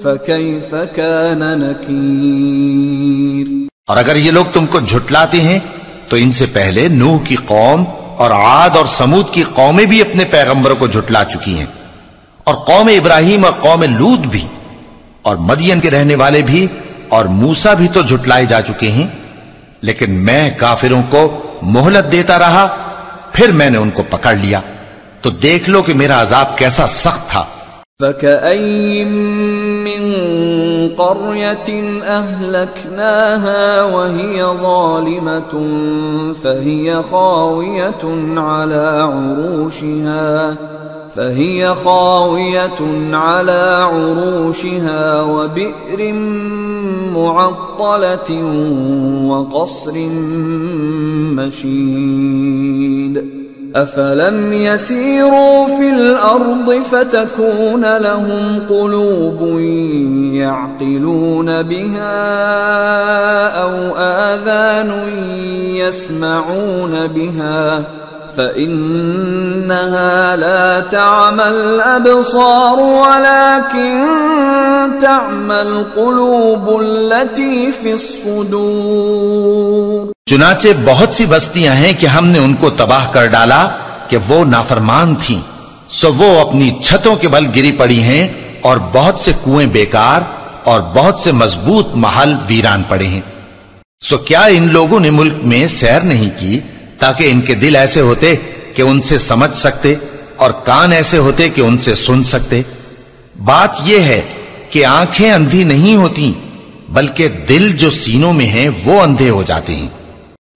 فَكَيْفَ كَانَ نَكِيرِ۔ اور اگر یہ لوگ تم کو جھٹلاتے ہیں تو ان سے پہلے نوح کی قوم اور عاد اور سمود کی قومیں بھی اپنے پیغمبروں کو جھٹلا چکی ہیں، اور قوم ابراہیم اور قوم لوط بھی، اور مدین کے رہنے والے بھی، اور موسیٰ بھی تو جھٹلائے جا چکے ہیں، لیکن میں کافروں کو مہلت دیتا رہا، پھر میں نے ان کو پکڑ لیا، تو دیکھ لو کہ میرا عذاب کیسا سخت تھا۔ فَكَأَيٍّ مِّن قَرْيَةٍ أَهْلَكْنَاهَا وَهِيَ ظَالِمَةٌ فَهِيَ خَاوِيَةٌ عَلَى عُرُوشِهَا وَبِئْرٍ مُّعَطَّلَةٍ وَقَصْرٍ مَّشِيدٍ أَفَلَمْ يَسِيرُوا فِي الْأَرْضِ فَتَكُونَ لَهُمْ قُلُوبٌ يَعْقِلُونَ بِهَا أَوْ آذَانٌ يَسْمَعُونَ بِهَا فَإِنَّهَا لَا تَعْمَى الْأَبْصَارُ وَلَكِن تَعْمَى الْقُلُوبُ الَّتِي فِي الصُّدُورِ۔ چنانچہ بہت سی بستیاں ہیں کہ ہم نے ان کو تباہ کر ڈالا کہ وہ نافرمان تھیں، سو وہ اپنی چھتوں کے بل گری پڑی ہیں، اور بہت سے کنویں بیکار اور بہت سے مضبوط محل ویران پڑے ہیں۔ سو کیا ان لوگوں نے ملک میں سیر نہیں کی تاکہ ان کے دل ایسے ہوتے کہ ان سے سمجھ سکتے اور کان ایسے ہوتے کہ ان سے سن سکتے؟ بات یہ ہے کہ آنکھیں اندھی نہیں ہوتی، بلکہ دل جو سینوں میں ہیں وہ اندھے ہو جاتے ہیں۔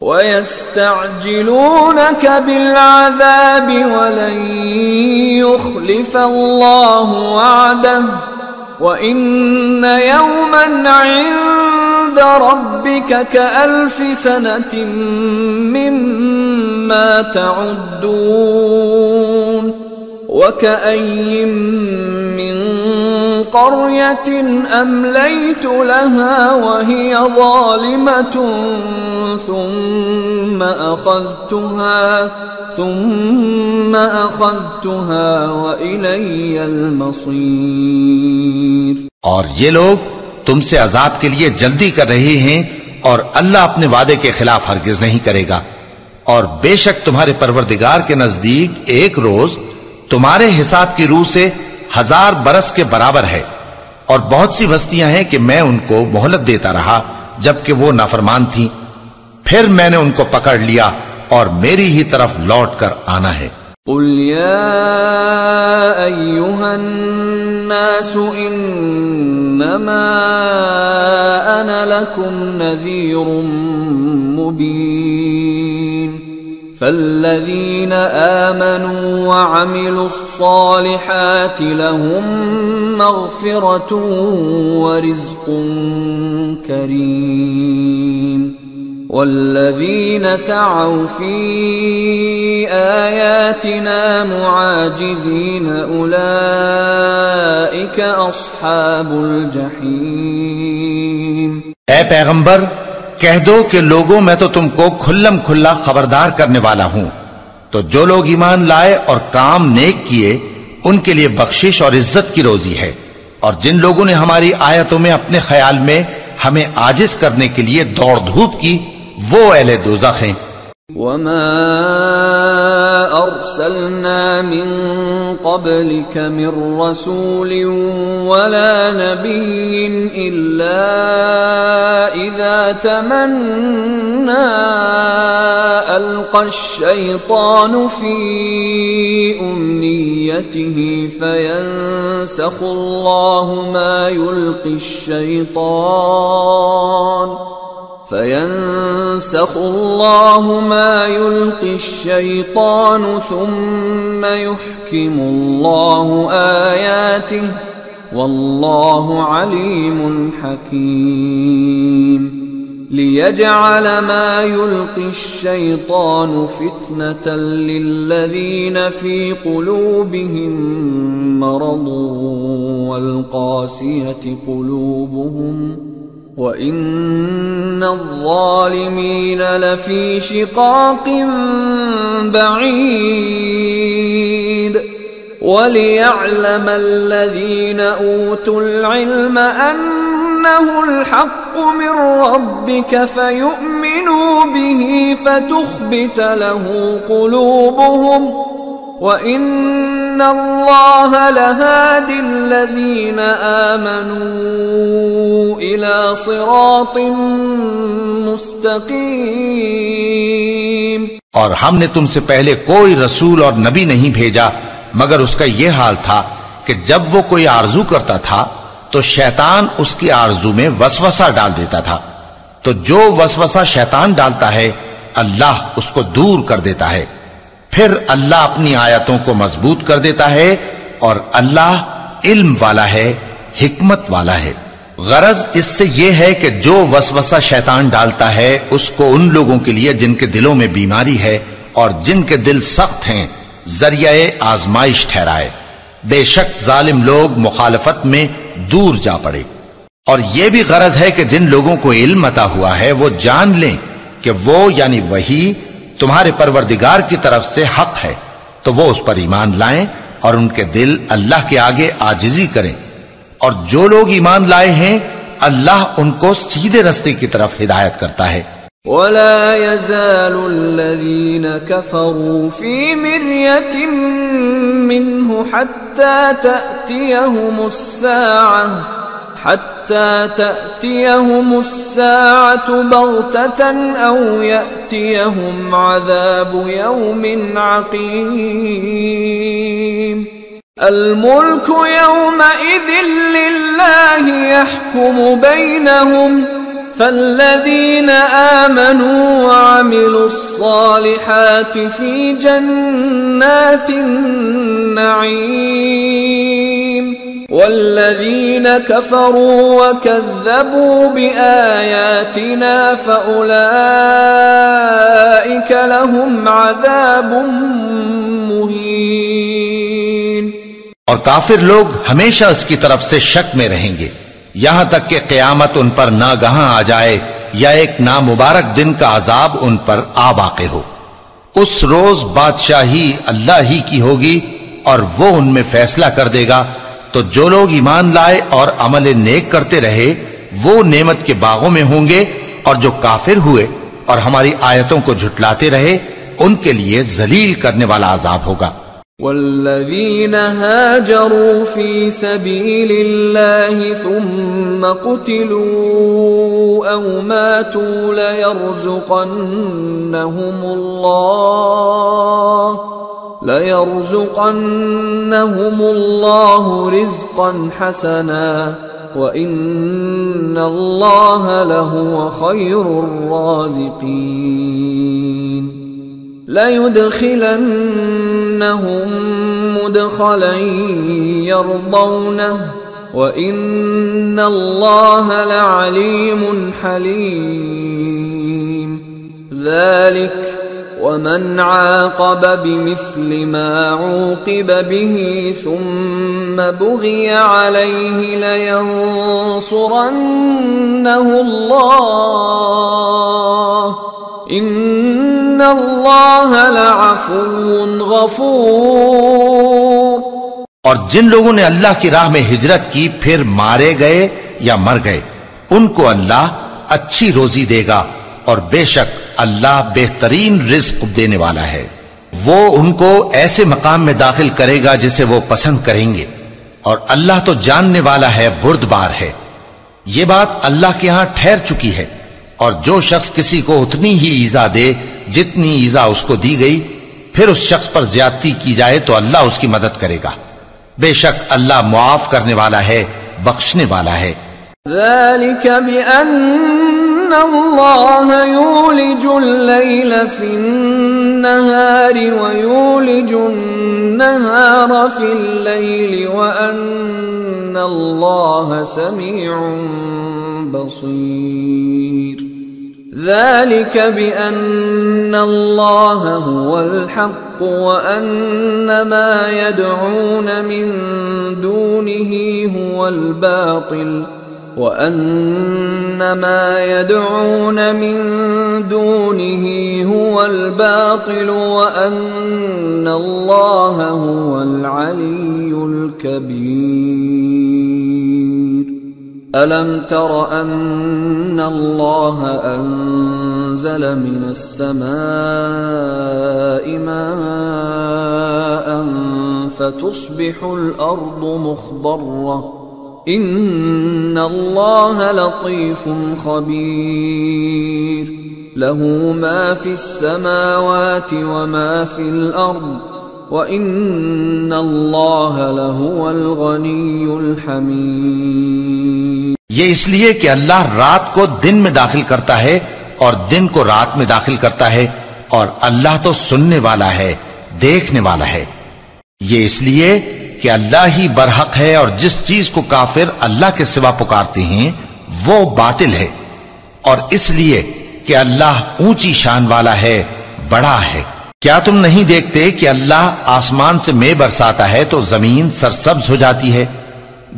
وَيَسْتَعْجِلُونَكَ بِالْعَذَابِ وَلَن يُخْلِفَ اللَّهُ وَعْدَهُ وَإِنَّ يَوْمًا عِندَ رَبِّكَ كَأَلْفِ سَنَةٍ مِّمَّا تَعُدُّونَ وَكَأَيٍّ مِّن قَرْيَةٍ أَمْلَيْتُ لَهَا وَهِيَ ظَالِمَةٌ ثُمَّ أَخَذْتُهَا وَإِلَيَّ الْمَصِيرُ۔ اور یہ لوگ تم سے عذاب کے لیے جلدی کر رہے ہیں، اور اللہ اپنے وعدے کے خلاف ہرگز نہیں کرے گا، اور بے شک تمہارے پروردگار کے نزدیک ایک روز تمہارے حساب کی روح سے 1000 برس کے برابر ہے، اور بہت سی بستیاں ہیں کہ میں ان کو مہلت دیتا رہا جبکہ وہ نافرمان تھیں، پھر میں نے ان کو پکڑ لیا اور میری ہی طرف لوٹ کر آنا ہے۔ قُلْ يَا أَيُّهَا النَّاسُ إِنَّمَا أَنَا لَكُمْ نَذِيرٌ مُّبِينٌ فَالَّذِينَ آمَنُوا وَعَمِلُوا الصَّالِحَاتِ لَهُم مَّغْفِرَةٌ وَرِزْقٌ كَرِيمٌ وَالَّذِينَ سَعَوْا فِي آيَاتِنَا مُعَاجِزِينَ أُولَئِكَ أَصْحَابُ الْجَحِيمِ۔ اے پیغمبر کہہ دو کہ لوگوں میں تو تم کو کھلم کھلا خبردار کرنے والا ہوں، تو جو لوگ ایمان لائے اور کام نیک کیے ان کے لیے بخشش اور عزت کی روزی ہے، اور جن لوگوں نے ہماری آیتوں میں اپنے خیال میں ہمیں عاجز کرنے کے لیے دوڑ دھوپ کی وہ اہل دوزخ ہیں۔ وَمَا أَرْسَلْنَا مِن قَبْلِكَ مِن رَّسُولٍ وَلَا نَبِيٍّ إِلَّا إِذَا تَمَنَّى ألقى الشيطان في أمنيته فينسخ الله ما يلقي الشيطان ثم يحكم الله آياته والله عليم حكيم ليجعل ما يلقي الشيطان فتنة للذين في قلوبهم مرض والقاسية قلوبهم وإن الظالمين لفي شقاق بعيد وليعلم الذين أوتوا العلم أنه الحق من ربك فيؤمنوا به فتخبت له قلوبهم وإن الله لهادي الذين آمنوا إلى صراط مستقيم۔ اور ہم نے تم سے پہلے کوئی رسول اور نبی نہیں بھیجا مگر اس کا یہ حال تھا کہ جب وہ کوئی آرزو کرتا تھا تو شیطان اس کی آرزو میں وسوسہ ڈال دیتا تھا، تو جو وسوسہ شیطان ڈالتا ہے اللہ اس کو دور کر دیتا ہے، پھر اللہ اپنی آیتوں کو مضبوط کر دیتا ہے اور اللہ علم والا ہے، حکمت والا ہے۔ غرض اس سے یہ ہے کہ جو وسوسہ شیطان ڈالتا ہے اس کو ان لوگوں کے لیے جن کے دلوں میں بیماری ہے اور جن کے دل سخت ہیں ذریعہ آزمائش ٹھہرائے۔ بے شک ظالم لوگ مخالفت میں دور جا پڑے۔ اور یہ بھی غرض ہے کہ جن لوگوں کو علم عطا ہوا ہے وہ جان لیں کہ وہ یعنی وحی تمہارے پروردگار کی طرف سے حق ہے، تو وہ اس پر ایمان لائیں اور ان کے دل اللہ کے آگے عاجزی کریں، اور جو لوگ ایمان لائے ہیں اللہ ان کو سیدھے رستے کی طرف ہدایت کرتا ہے۔ ولا يزال الذين كفروا في مرية منه حتى تأتيهم الساعة بغتة أو يأتيهم عذاب يوم عقيم الملك يومئذ لله يحكم بينهم فالذين آمنوا وعملوا الصالحات في جنات النعيم والذين كفروا وكذبوا بآياتنا فأولئك لهم عذاب مهين۔ اور کافر لوگ ہمیشہ اس کی طرف سے شک میں رہیں گے یہاں تک کہ قیامت ان پر ناگہاں آ جائے یا ایک نامبارک دن کا عذاب ان پر آ واقع ہو۔ اس روز بادشاہی اللہ ہی کی ہوگی اور وہ ان میں فیصلہ کر دے گا، تو جو لوگ ایمان لائے اور عمل نیک کرتے رہے وہ نعمت کے باغوں میں ہوں گے، اور جو کافر ہوئے اور ہماری آیتوں کو جھٹلاتے رہے ان کے لیے ذلیل کرنے والا عذاب ہوگا۔ والذين هاجروا في سبيل الله ثم قتلوا أو ماتوا ليرزقنهم الله رزقا حسنا وإن الله لهو خير الرازقين ليدخلنهم مدخلا يرضونه وإن الله لعليم حليم ذلك ومن عاقب بمثل ما عوقب به ثم بغي عليه لينصرنه الله إن الله لعفو غفور۔ اور جن لوگوں نے اللہ کی راہ میں ہجرت کی پھر مارے گئے یا مر گئے ان کو اللہ اچھی روزی دے گا، اور بے شک اللہ بہترین رزق دینے والا ہے۔ وہ ان کو ایسے مقام میں داخل کرے گا جسے وہ پسند کریں گے، اور اللہ تو جاننے والا ہے، بردبار ہے۔ یہ بات اللہ کے ہاں ٹھہر چکی ہے، اور جو شخص کسی کو اتنی ہی ایذا دے جتنی ایذا اس کو دی گئی، پھر اس شخص پر زیادتی کی جائے تو اللہ اس کی مدد کرے گا، بے شک اللہ معاف کرنے والا ہے، بخشنے والا ہے۔ ذلك بأن الله يولج الليل في النهار ويولج النهار في الليل وأن الله سميع بصير ذلك بأن الله هو الحق وأن ما يدعون من دونه هو الباطل وأن ما يدعون من دونه هو الباطل وأن الله هو العلي الكبير ألم تر أن الله أنزل من السماء ماء فتصبح الأرض مخضرة إن الله لطيف خبير له ما في السماوات وما في الأرض وإن الله لهو الغني الحميد۔ یہ اس لیے کہ اللہ رات کو دن میں داخل کرتا ہے اور دن کو رات میں داخل کرتا ہے، اور اللہ تو سننے والا ہے، دیکھنے والا ہے۔ یہ اس لیے کہ اللہ ہی برحق ہے، اور جس چیز کو کافر اللہ کے سوا پکارتے ہیں وہ باطل ہے، اور اس لیے کہ اللہ اونچی شان والا ہے، بڑا ہے۔ کیا تم نہیں دیکھتے کہ اللہ آسمان سے مے برساتا ہے تو زمین سرسبز ہو جاتی ہے؟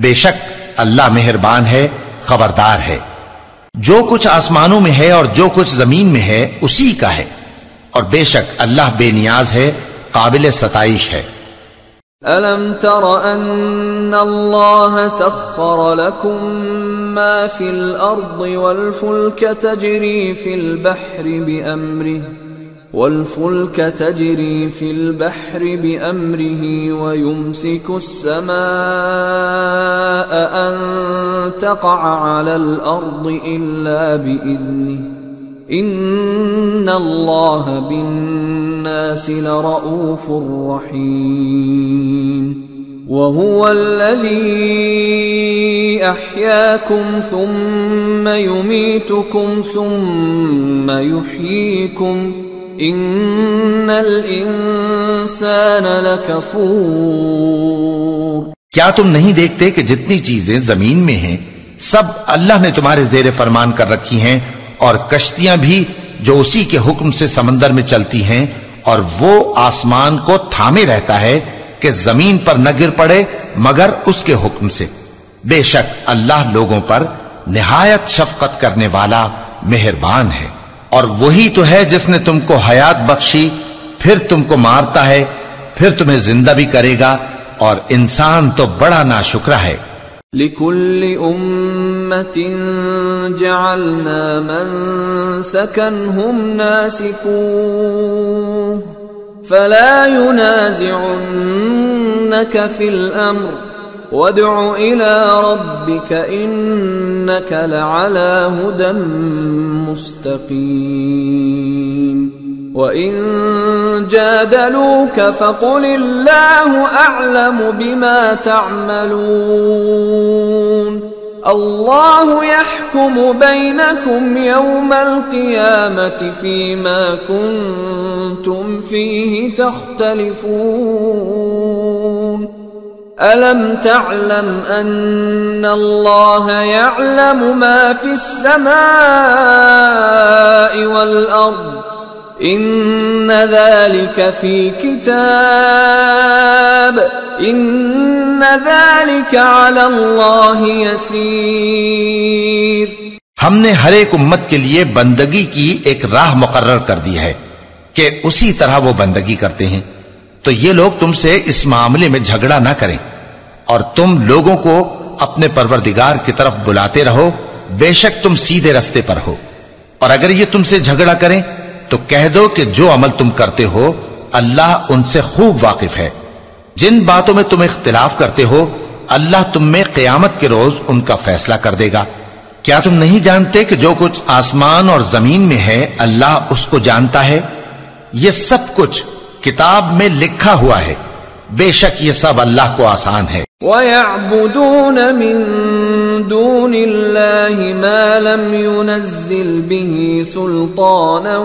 بے شک اللہ مہربان ہے، خبردار ہے۔ جو کچھ آسمانوں میں ہے اور جو کچھ زمین میں ہے اسی کا ہے، اور بے شک اللہ بے نیاز ہے، قابل ستائش ہے۔ ألم تر أن الله سخر لكم ما في الأرض والفلك تجري في البحر بأمره ويمسك السماء أن تقع على الأرض إلا بإذنه إن الله بالناس لرؤوف رحيم وهو الذي أحياكم ثم يميتكم ثم يحييكم إن الإنسان لكفور۔ کیا تم نہیں دیکھتے کہ جتنی چیزیں زمین میں ہیں سب اللہ نے تمہارے زیر فرمان کر رکھی ہیں، اور کشتیاں بھی جو اسی کے حکم سے سمندر میں چلتی ہیں، اور وہ آسمان کو تھامے رہتا ہے کہ زمین پر نہ گر پڑے مگر اس کے حکم سے۔ بے شک اللہ لوگوں پر نہایت شفقت کرنے والا مہربان ہے۔ اور وہی تو ہے جس نے تم کو حیات بخشی، پھر تم کو مارتا ہے، پھر تمہیں زندہ بھی کرے گا، اور انسان تو بڑا ناشکرا ہے۔ لِكُلِّ أُمَّةٍ جَعَلْنَا مَنسَكًا هُمْ نَاسِكُوهُ فَلَا يُنَازِعُنَّكَ فِي الْأَمْرِ وَادْعُ إِلَى رَبِّكَ إِنَّكَ لَعَلَى هُدًى مُسْتَقِيمٍ وَإِن جَادَلُوكَ فَقُلِ اللَّهُ أَعْلَمُ بِمَا تَعْمَلُونَ اللَّهُ يَحْكُمُ بَيْنَكُمْ يَوْمَ الْقِيَامَةِ فِيمَا كُنتُمْ فِيهِ تَخْتَلِفُونَ أَلَمْ تَعْلَمْ أَنَّ اللَّهَ يَعْلَمُ مَا فِي السَّمَاءِ وَالْأَرْضِ إِنَّ ذَلِكَ فِي كِتَابٍ إِنَّ ذَلِكَ عَلَى اللَّهِ يَسِيرٌ۔ ہم نے ہر ایک امت کے لیے بندگی کی ایک راہ مقرر کر دی ہے کہ اسی طرح وہ بندگی کرتے ہیں، تو یہ لوگ تم سے اس معاملے میں جھگڑا نہ کریں، اور تم لوگوں کو اپنے پروردگار کی طرف بلاتے رہو، بے شک تم سیدھے رستے پر ہو۔ اور اگر یہ تم سے جھگڑا کریں تو کہہ دو کہ جو عمل تم کرتے ہو اللہ ان سے خوب واقف ہے۔ جن باتوں میں تم اختلاف کرتے ہو اللہ تم میں قیامت کے روز ان کا فیصلہ کر دے گا، کیا تم نہیں جانتے کہ جو کچھ آسمان اور زمین میں ہے اللہ اس کو جانتا ہے؟ یہ سب کچھ کتاب میں لکھا ہوا ہے، بے شک یہ سب اللہ کو آسان ہے۔ وَيَعْبُدُونَ مِن دُونِ اللَّهِ مَا لَمْ يُنَزِّلْ بِهِ سُلْطَانًا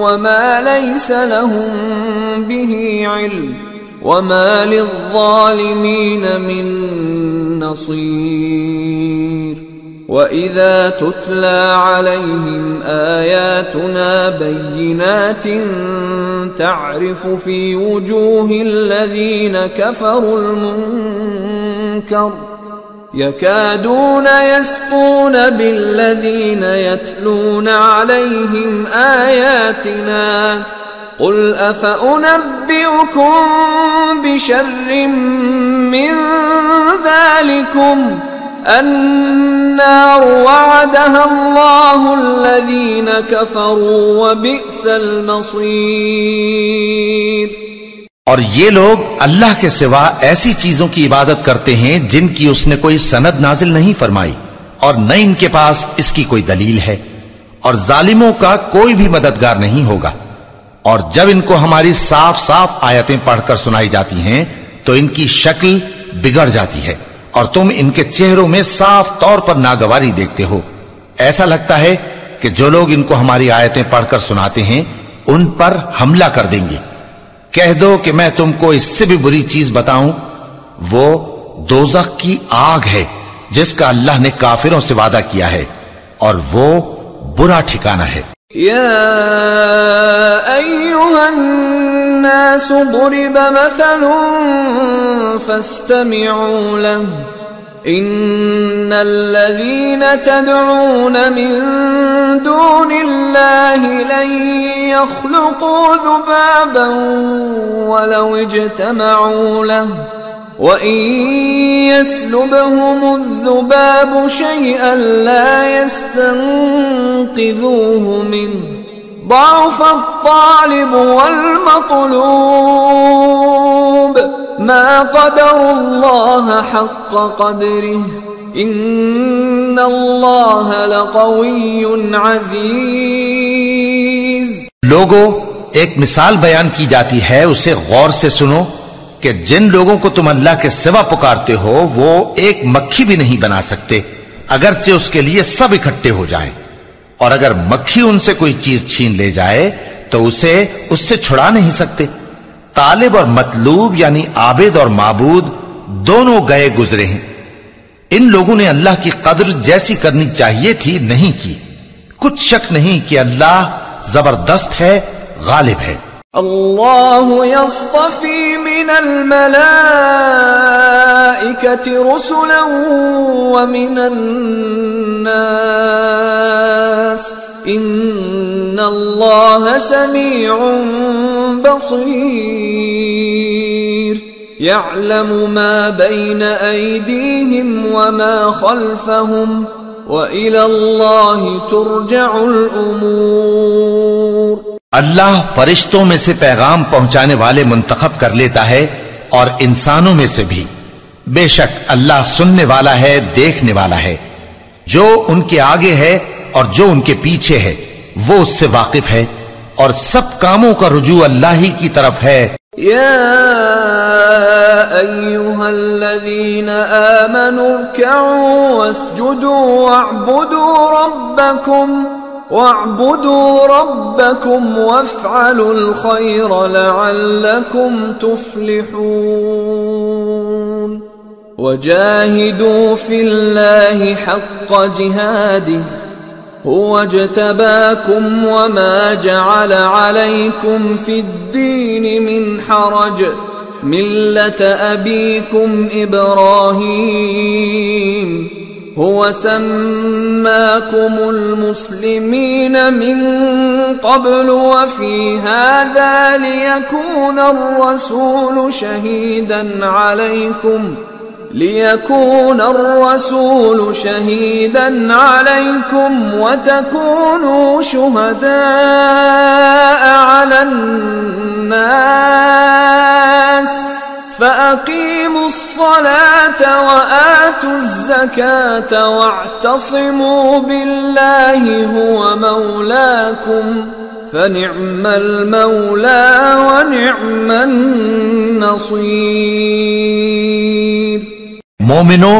وَمَا لَيْسَ لَهُم بِهِ عِلْمٌ وَمَا لِلظَّالِمِينَ مِن نَّصِيرٍ وَإِذَا تُتْلَى عَلَيْهِمْ آيَاتُنَا بَيِّنَاتٍ تَعْرِفُ فِي وُجُوهِ الَّذِينَ كَفَرُوا الْمُنكَرَ يَكَادُونَ يَسْطُونَ بِالَّذِينَ يَتْلُونَ عَلَيْهِمْ آيَاتِنَا قُلْ أَفَأُنَبِّئُكُم بِشَرٍّ مِّن ذَلِكُمْ النار وعدها الله الذين كفروا وبئس المصير۔ اور یہ لوگ اللہ کے سوا ایسی چیزوں کی عبادت کرتے ہیں جن کی اس نے کوئی سند نازل نہیں فرمائی اور نہ ان کے پاس اس کی کوئی دلیل ہے، اور ظالموں کا کوئی بھی مددگار نہیں ہوگا۔ اور جب ان کو ہماری صاف صاف آیتیں پڑھ کر سنائی جاتی ہیں تو ان کی شکل بگڑ جاتی ہے اور تم ان کے چہروں میں صاف طور پر ناگواری دیکھتے ہو۔ ایسا لگتا ہے کہ جو لوگ ان کو ہماری آیتیں پڑھ کر سناتے ہیں ان پر حملہ کر دیں گے۔ کہہ دو کہ میں تم کو اس سے بھی بری چیز بتاؤں، وہ دوزخ کی آگ ہے جس کا اللہ نے کافروں سے وعدہ کیا ہے، اور وہ برا ٹھکانہ ہے۔ یا ایھا الناس ضرب مثل فاستمعوا له ان الذين تدعون من دون الله لن يخلقوا ذبابا ولو اجتمعوا له وَإِن يَسْلُبْهُمُ الذُّبَابُ شَيْئًا لَا يَسْتَنقِذُوهُ مِنْهُ ضَعُفَ الطَّالِبُ وَالْمَطْلُوبُ مَا قَدَرُوا اللَّهَ حَقَّ قَدْرِهِ إِنَّ اللَّهَ لَقَوِيٌّ عَزِيزٌ۔ لوگو، ایک مثال بیان کی جاتی ہے، اسے غور سے سنو کہ جن لوگوں کو تم اللہ کے سوا پکارتے ہو وہ ایک مکھی بھی نہیں بنا سکتے اگرچہ اس کے لیے سب اکٹھے ہو جائیں، اور اگر مکھی ان سے کوئی چیز چھین لے جائے تو اسے اس سے چھڑا نہیں سکتے۔ طالب اور مطلوب یعنی عابد اور معبود دونوں گئے گزرے ہیں۔ ان لوگوں نے اللہ کی قدر جیسی کرنی چاہیے تھی نہیں کی۔ کچھ شک نہیں کہ اللہ زبردست ہے، غالب ہے۔ اللہ یصطفی من الملائکۃ رسلا ومن الناس ان اللہ سمیع بصیر یعلم ما بین ایدیہم وما خلفہم وإلی اللہ ترجع الامور۔ اللہ فرشتوں میں سے پیغام پہنچانے والے منتخب کر لیتا ہے اور انسانوں میں سے بھی۔ بے شک اللہ سننے والا ہے، دیکھنے والا ہے۔ جو ان کے آگے ہے اور جو ان کے پیچھے ہے وہ اس سے واقف ہے، اور سب کاموں کا رجوع اللہ ہی کی طرف ہے۔ یا ایھا الذین آمنوا ارکعوا واسجدوا واعبدوا ربکم وافعلوا الخیر لعلکم تفلحون وجاہدوا فی اللہ حق جہادہ هو اجتباكم وما جعل عليكم في الدين من حرج ملة أبيكم إبراهيم هو سماكم المسلمين من قبل وفي هذا ليكون الرسول شهيدا عليكم وتكونوا شهداء على الناس فأقيموا الصلاة وآتوا الزكاة واعتصموا بالله هو مولاكم فنعم المولى ونعم النصير۔ مومنو،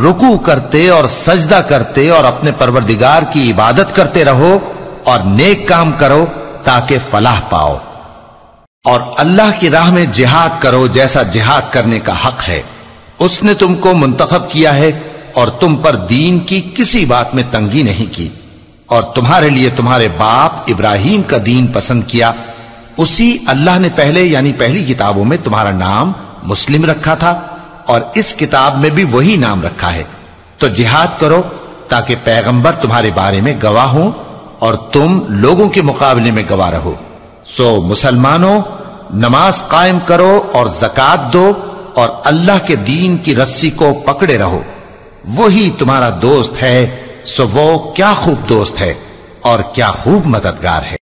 رکوع کرتے اور سجدہ کرتے اور اپنے پروردگار کی عبادت کرتے رہو اور نیک کام کرو تاکہ فلاح پاؤ، اور اللہ کی راہ میں جہاد کرو جیسا جہاد کرنے کا حق ہے۔ اس نے تم کو منتخب کیا ہے اور تم پر دین کی کسی بات میں تنگی نہیں کی، اور تمہارے لیے تمہارے باپ ابراہیم کا دین پسند کیا، اسی اللہ نے پہلے یعنی پہلی کتابوں میں تمہارا نام مسلم رکھا تھا، اور اس کتاب میں بھی وہی نام رکھا ہے۔ تو جہاد کرو تاکہ پیغمبر تمہارے بارے میں گواہ ہوں اور تم لوگوں کے مقابلے میں گواہ رہو۔ سو مسلمانوں، نماز قائم کرو اور زکات دو اور اللہ کے دین کی رسی کو پکڑے رہو، وہی تمہارا دوست ہے۔ سو وہ کیا خوب دوست ہے اور کیا خوب مددگار ہے۔